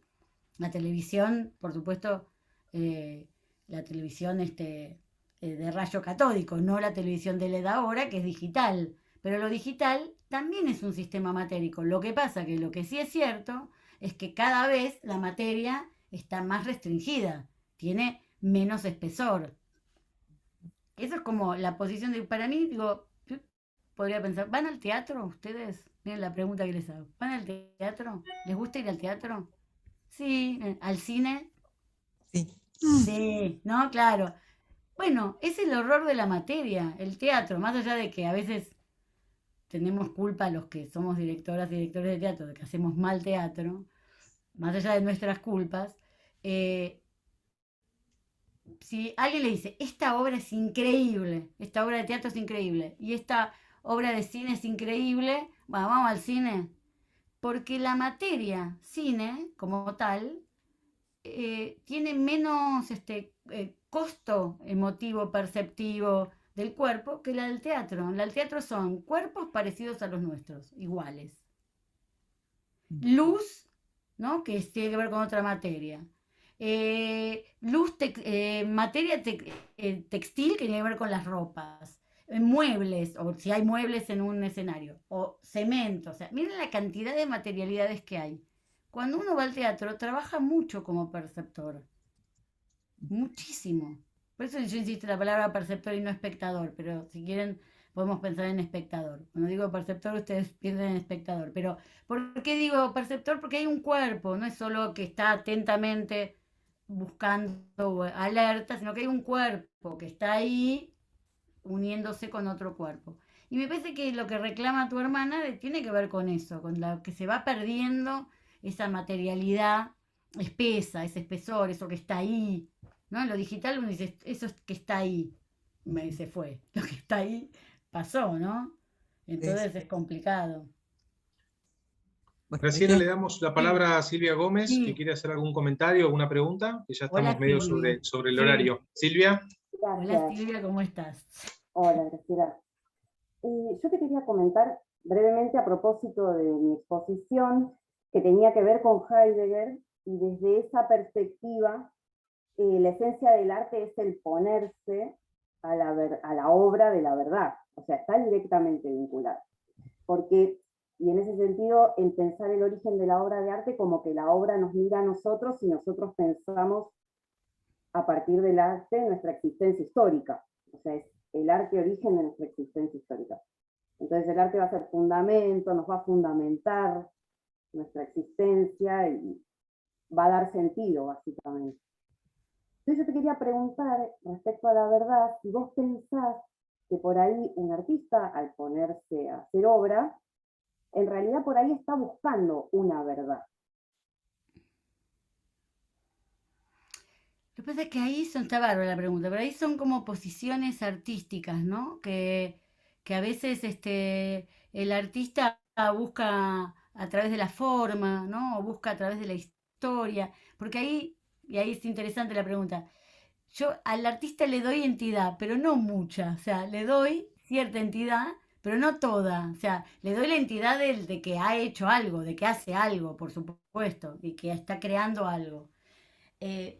La televisión, por supuesto, la televisión de rayo catódico, no la televisión de LED ahora, que es digital. Pero lo digital también es un sistema matérico. Lo que pasa que lo que sí es cierto es que cada vez la materia está más restringida, tiene menos espesor. Eso es como la posición de, para mí, digo, yo podría pensar, ¿van al teatro ustedes? Miren la pregunta que les hago. ¿Van al teatro? ¿Les gusta ir al teatro? Sí. ¿Al cine?
Sí.
Sí, ¿no? Claro. Bueno, es el horror de la materia, el teatro, más allá de que a veces tenemos culpa los que somos directoras y directores de teatro de que hacemos mal teatro, más allá de nuestras culpas, eh, si alguien le dice, esta obra es increíble, esta obra de teatro es increíble, y esta obra de cine es increíble, bueno, vamos al cine, porque la materia cine como tal tiene menos costo emotivo, perceptivo, del cuerpo que la del teatro. La del teatro son cuerpos parecidos a los nuestros, iguales. Luz, ¿no? Que tiene que ver con otra materia. Materia textil que tiene que ver con las ropas. Muebles, o si hay muebles en un escenario. O cemento. O sea, miren la cantidad de materialidades que hay. Cuando uno va al teatro, trabaja mucho como perceptor. Muchísimo. Por eso yo insisto en la palabra perceptor y no espectador, pero si quieren podemos pensar en espectador. Cuando digo perceptor, ustedes piensan en espectador. Pero, ¿por qué digo perceptor? Porque hay un cuerpo, no es solo que está atentamente buscando alerta, sino que hay un cuerpo que está ahí uniéndose con otro cuerpo. Y me parece que lo que reclama tu hermana tiene que ver con eso, con la que se va perdiendo esa materialidad espesa, ese espesor, eso que está ahí, ¿no? En lo digital uno dice, eso que está ahí, se fue. Lo que está ahí pasó, ¿no? Entonces es complicado.
Bueno,
Graciela,
¿viste?
le damos la palabra a Silvia Gómez, que
Sí.
quiere hacer algún comentario, alguna pregunta, que ya
Hola,
estamos medio
Silvia.
sobre el
Sí.
horario. Silvia.
Hola
Gracias.
Silvia, ¿cómo estás?
Hola, Graciela. Yo te quería comentar brevemente a propósito de mi exposición que tenía que ver con Heidegger, y desde esa perspectiva la esencia del arte es el ponerse a la obra de la verdad, o sea, está directamente vinculado. Porque, y en ese sentido, el pensar el origen de la obra de arte como que la obra nos mira a nosotros y nosotros pensamos a partir del arte nuestra existencia histórica. O sea, es el arte origen de nuestra existencia histórica. Entonces el arte va a ser fundamento, nos va a fundamentar nuestra existencia y va a dar sentido, básicamente. Entonces yo te quería preguntar, respecto a la verdad, si vos pensás que por ahí un artista, al ponerse a hacer obra, en realidad por ahí está buscando una verdad.
Lo que pasa es que ahí está bárbara la pregunta, pero ahí son como posiciones artísticas, ¿no? Que a veces el artista busca a través de la forma, ¿no? O busca a través de la historia, porque ahí, y ahí es interesante la pregunta, yo al artista le doy entidad, pero no mucha, o sea, le doy cierta entidad, pero no toda, o sea, le doy la entidad de que ha hecho algo, de que hace algo, por supuesto, y que está creando algo.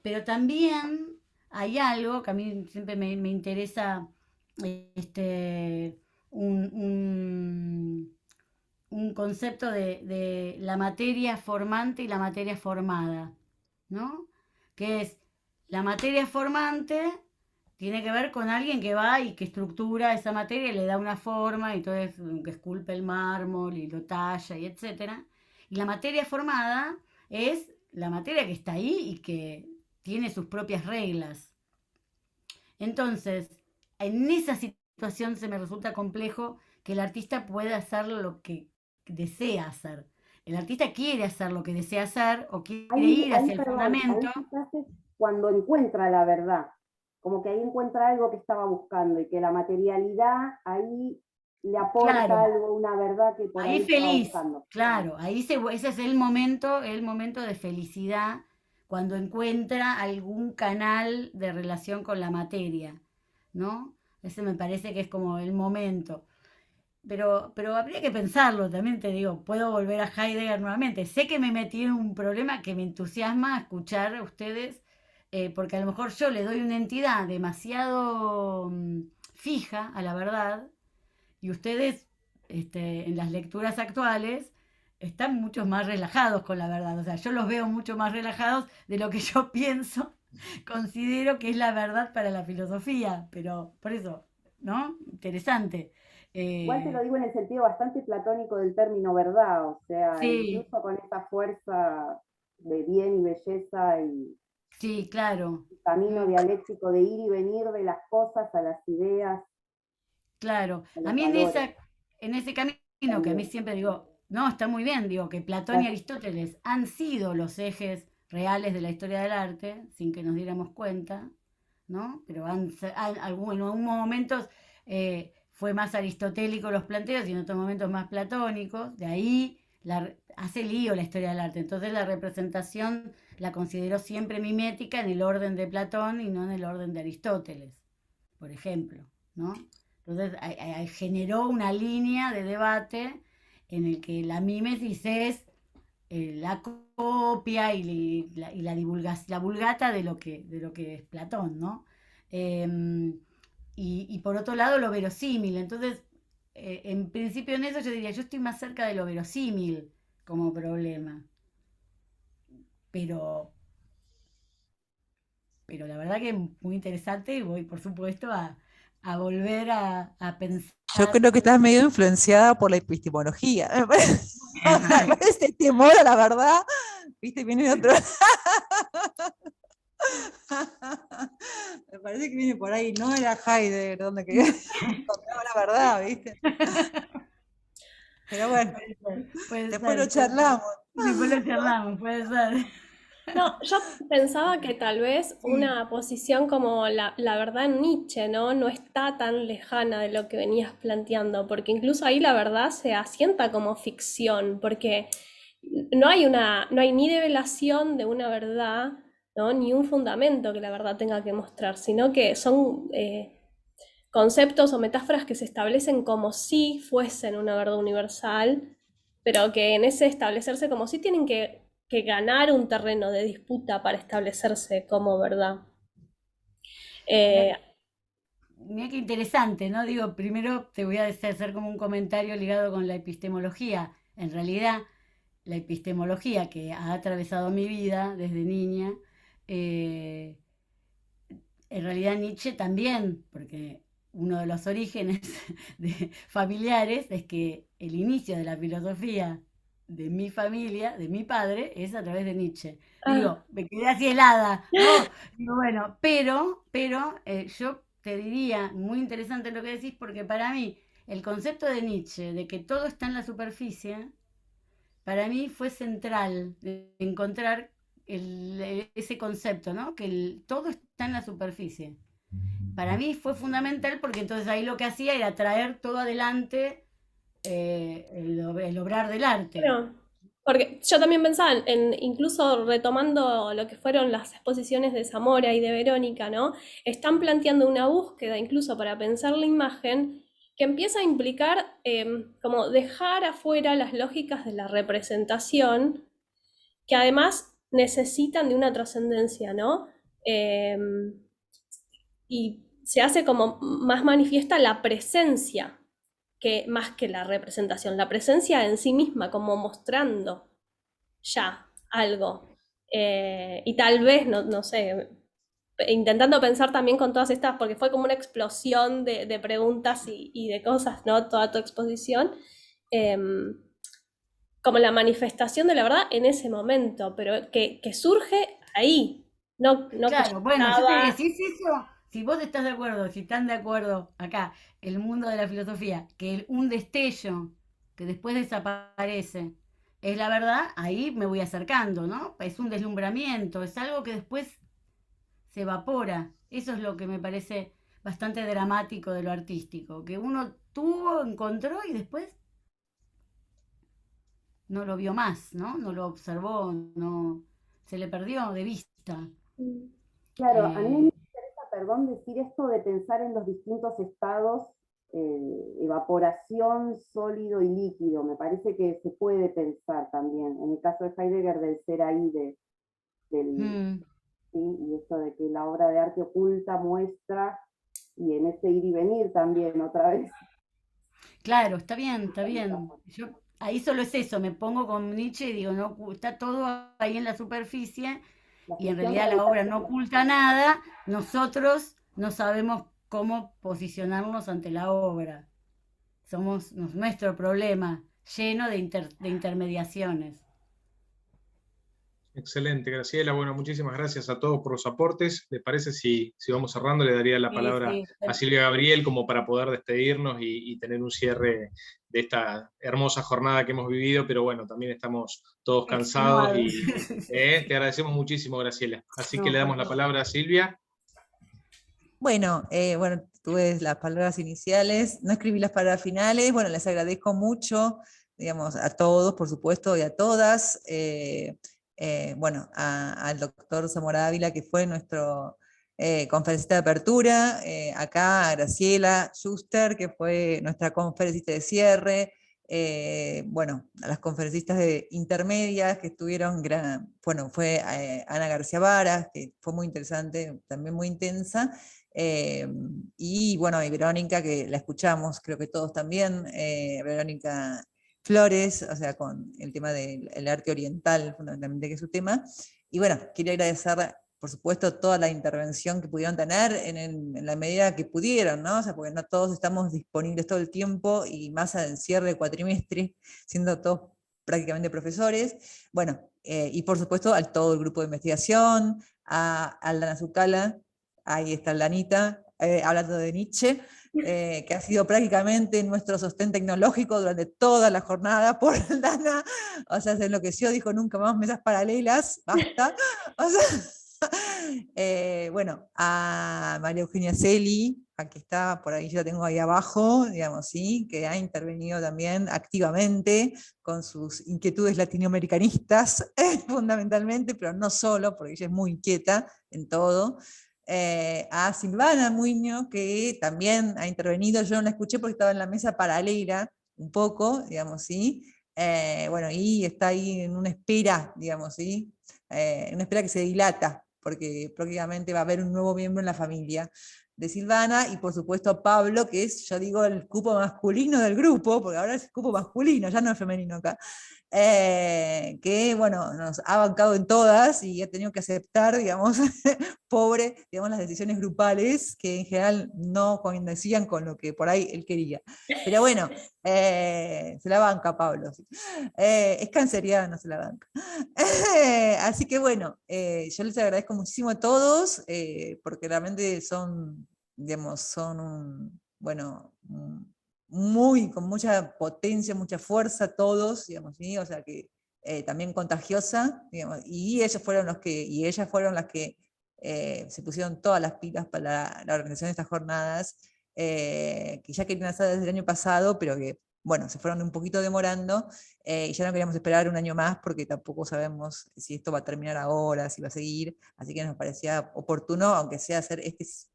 Pero también hay algo que a mí siempre me interesa, este, un concepto de la materia formante y la materia formada, ¿no? Que es la materia formante tiene que ver con alguien que va y que estructura esa materia y le da una forma, y entonces que esculpe el mármol y lo talla y etcétera. Y la materia formada es la materia que está ahí y que tiene sus propias reglas. Entonces, en esa situación se me resulta complejo que el artista pueda hacer lo que desea hacer. El artista quiere hacer lo que desea hacer o quiere ir hacia el fundamento.
Ahí quizás es cuando encuentra la verdad, como que ahí encuentra algo que estaba buscando y que la materialidad ahí le aporta
Claro.
algo, una verdad que por ahí
Ahí
estaba
feliz,
buscando.
claro, ese es el momento de felicidad, cuando encuentra algún canal de relación con la materia, ¿no? Ese me parece que es como el momento. Pero habría que pensarlo, también te digo, puedo volver a Heidegger nuevamente. Sé que me metí en un problema que me entusiasma escuchar a ustedes, porque a lo mejor yo le doy una entidad demasiado fija a la verdad, y ustedes, en las lecturas actuales, están mucho más relajados con la verdad. O sea, yo los veo mucho más relajados de lo que yo pienso, considero que es la verdad para la filosofía. Pero por eso, ¿no? Interesante.
Igual te lo digo en el sentido bastante platónico del término verdad, o sea,
Sí,
incluso con esa fuerza de bien y belleza y
sí, claro.
camino dialéctico de ir y venir de las cosas a las ideas,
Claro,
a
a
los
mí
valores.
en ese camino que a mí siempre digo, no, está muy bien, digo que Platón y Aristóteles han sido los ejes reales de la historia del arte, sin que nos diéramos cuenta, ¿no? Pero en algunos momentos fue más aristotélico los planteos y en otros momentos más platónicos, de ahí hace lío la historia del arte, entonces la representación la considero siempre mimética en el orden de Platón y no en el orden de Aristóteles, por ejemplo, ¿no? Entonces generó una línea de debate en el que la mímesis es la copia y la divulgación, la vulgata de lo que es Platón, ¿no? Y por otro lado lo verosímil. Entonces, en principio en eso yo diría, yo estoy más cerca de lo verosímil como problema. Pero la verdad que es muy interesante y voy, por supuesto, a volver a pensar.
Yo creo que estás medio influenciada por la epistemología. Me parece temor a la verdad, viste, viene otro. Me parece que viene por ahí, no era Heidegger donde quería encontrar la verdad, viste. Pero bueno, después lo charlamos.
Después lo charlamos, puede ser.
No, yo pensaba que tal vez
Sí.
una posición como la verdad en Nietzsche, ¿no? No está tan lejana de lo que venías planteando, porque incluso ahí la verdad se asienta como ficción, porque no hay ni develación de una verdad, ¿no? Ni un fundamento que la verdad tenga que mostrar, sino que son conceptos o metáforas que se establecen como si fuesen una verdad universal, pero que en ese establecerse como si tienen que ganar un terreno de disputa para establecerse como verdad.
Mira qué interesante, ¿no? Digo, primero te voy a hacer como un comentario ligado con la epistemología. En realidad, la epistemología que ha atravesado mi vida desde niña, eh, en realidad Nietzsche también, porque uno de los orígenes familiares es que el inicio de la filosofía de mi familia, de mi padre, es a través de Nietzsche. Digo, me quedé así helada, ¿no? Digo, bueno, pero yo te diría, muy interesante lo que decís, porque para mí el concepto de Nietzsche, de que todo está en la superficie, para mí fue central de encontrar ese concepto, ¿no? Que todo está en la superficie. Para mí fue fundamental porque entonces ahí lo que hacía era traer todo adelante el obrar del arte.
Bueno, porque yo también pensaba incluso retomando lo que fueron las exposiciones de Zamora y de Verónica, ¿no? Están planteando una búsqueda incluso para pensar la imagen que empieza a implicar como dejar afuera las lógicas de la representación, que además necesitan de una trascendencia, ¿no? Y se hace como más manifiesta la presencia, que más que la representación, la presencia en sí misma, como mostrando ya algo. Y tal vez, no sé, intentando pensar también con todas estas, porque fue como una explosión de preguntas y de cosas, ¿no? Toda tu exposición. Como la manifestación de la verdad en ese momento, pero que surge ahí. No
Claro,
que
bueno, yo te diría,
estaba...
si es eso, si vos estás de acuerdo, si están de acuerdo acá, el mundo de la filosofía, que un destello que después desaparece es la verdad, ahí me voy acercando, ¿no? Es un deslumbramiento, es algo que después se evapora. Eso es lo que me parece bastante dramático de lo artístico, que uno tuvo, encontró y después no lo vio más, ¿no? No lo observó, no se le perdió de vista.
Claro, a mí me
Eh,
interesa, perdón, decir esto de pensar en los distintos estados, evaporación, sólido y líquido. Me parece que se puede pensar también, en el caso de Heidegger, del ser ahí,
mm,
¿sí? Y esto de que la obra de arte oculta, muestra, y en ese ir y venir también, otra vez.
claro, está bien, está bien. Yo ahí solo es eso, me pongo con Nietzsche y digo, no, está todo ahí en la superficie
La
y en
ficción
realidad la obra no
gravitacional.
oculta nada, nosotros no sabemos cómo posicionarnos ante la obra. Somos nuestro problema, lleno de intermediaciones.
Excelente, Graciela. Bueno, muchísimas gracias a todos por los aportes. ¿Les parece si vamos cerrando? Le daría la
Sí,
palabra
sí,
a Silvia Gabriel como para poder despedirnos y tener un cierre de esta hermosa jornada que hemos vivido, pero bueno, también estamos todos cansados
extenuado.
y te agradecemos muchísimo, Graciela. Así que
No,
le
por
damos la
favor.
palabra a Silvia.
Bueno, tuve las palabras iniciales, no escribí las palabras finales. Bueno, les agradezco mucho, digamos, a todos, por supuesto, y a todas. Bueno, al doctor Zamora Ávila, que fue nuestro conferencista de apertura, acá Graciela Schuster, que fue nuestra conferencista de cierre, bueno, a las conferencistas de intermedias que estuvieron, bueno, fue Ana García Varas, que fue muy interesante, también muy intensa, y bueno, y Verónica, que la escuchamos, creo que todos también, Verónica Flores, o sea, con el tema del arte oriental, fundamentalmente, que es su tema, y bueno, quería agradecer, por supuesto, toda la intervención que pudieron tener en la medida que pudieron, ¿no? O sea, porque no todos estamos disponibles todo el tiempo, y más al cierre de cuatrimestre, siendo todos prácticamente profesores. Bueno, y por supuesto a todo el grupo de investigación, a Aldana Zucala, ahí está Aldanita, hablando de Nietzsche, que ha sido prácticamente nuestro sostén tecnológico durante toda la jornada por Aldana, o sea, se enloqueció, dijo nunca más mesas paralelas, basta, o sea, bueno, a María Eugenia Celi, aquí está, por ahí yo la tengo ahí abajo, digamos, ¿sí? Que ha intervenido también activamente con sus inquietudes latinoamericanistas, fundamentalmente, pero no solo, porque ella es muy inquieta en todo. A Silvana Muñoz, que también ha intervenido, yo no la escuché porque estaba en la mesa paralela, un poco, digamos, ¿sí? Bueno, y está ahí en una espera, digamos, ¿sí? Una espera que se dilata, porque próximamente va a haber un nuevo miembro en la familia de Silvana, y por supuesto a Pablo, que es, yo digo, el cupo masculino del grupo, porque ahora es cupo masculino, ya no es femenino acá, que bueno, nos ha bancado en todas y ha tenido que aceptar, digamos, pobre, digamos, las decisiones grupales, que en general no coincidían con lo que por ahí él quería. Pero bueno, se la banca Pablo. ¿Sí? Es canceriano, se la banca. Así que bueno, yo les agradezco muchísimo a todos, porque realmente son, digamos, son bueno, con mucha potencia, mucha fuerza todos, digamos, ¿sí? O sea que también contagiosa, digamos, y ellos fueron los que, y ellas fueron las que se pusieron todas las pilas para la organización de estas jornadas, que ya querían hacer desde el año pasado, pero que bueno, se fueron un poquito demorando, y ya no queríamos esperar un año más porque tampoco sabemos si esto va a terminar ahora, si va a seguir, así que nos parecía oportuno, aunque sea hacer este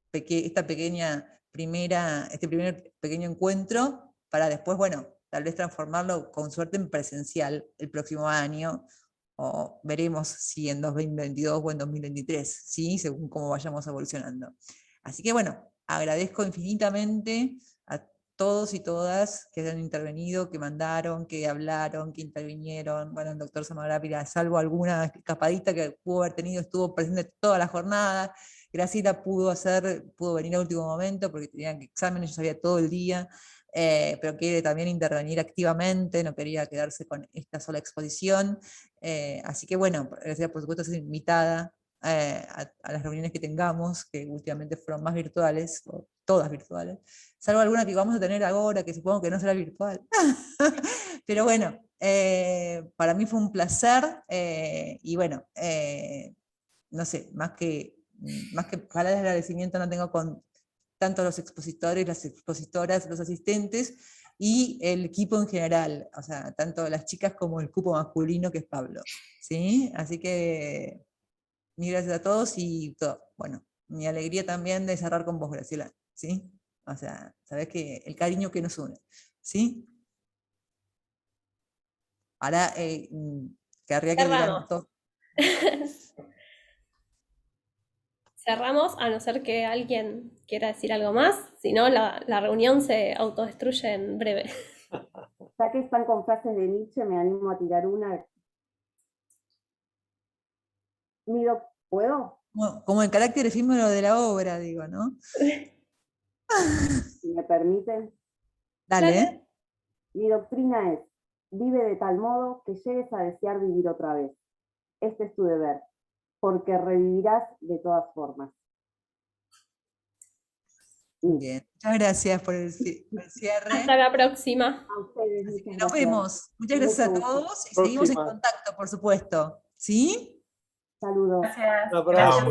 primer pequeño encuentro, para después, bueno, tal vez transformarlo con suerte en presencial el próximo año, o veremos si en 2022 o en 2023, ¿sí? Según cómo vayamos evolucionando. Así que bueno, agradezco infinitamente a todos y todas que han intervenido, que mandaron, que hablaron, que intervinieron. Bueno, el doctor Samagrápila, salvo alguna escapadita que pudo haber tenido, estuvo presente toda la jornada. Graciela pudo venir a último momento porque tenían exámenes, yo sabía todo el día, pero quiere también intervenir activamente, no quería quedarse con esta sola exposición. Así que bueno, Graciela por supuesto es invitada a las reuniones que tengamos, que últimamente fueron más virtuales, o todas virtuales, salvo alguna que vamos a tener ahora, que supongo que no será virtual. Pero bueno, para mí fue un placer, y bueno, no sé, más que palabras de agradecimiento no tengo con tanto los expositores, las expositoras, los asistentes, y el equipo en general, o sea, tanto las chicas como el cupo masculino que es Pablo, ¿sí? Así que mil gracias a todos y bueno, mi alegría también de cerrar con vos, Graciela, ¿sí? O sea, sabés que el cariño que nos une, ¿sí? Ahora querría que digan todo.
Cerramos, a no ser que alguien quiera decir algo más, si no, la reunión se autodestruye en breve.
Ya que están con frases de Nietzsche, me animo a tirar una. ¿Puedo?
Como el carácter efímero de la obra, digo, ¿no?
Si me permiten.
Dale.
Mi doctrina es: vive de tal modo que llegues a desear vivir otra vez. Este es tu deber, porque revivirás de todas formas.
Bien, muchas gracias por el cierre.
Hasta la próxima.
A ustedes,
Así que
muchas
nos
gracias.
vemos. Muchas gracias a todos y seguimos en contacto, por supuesto. ¿Sí?
Saludos.
Gracias.
Un abrazo.
Chao,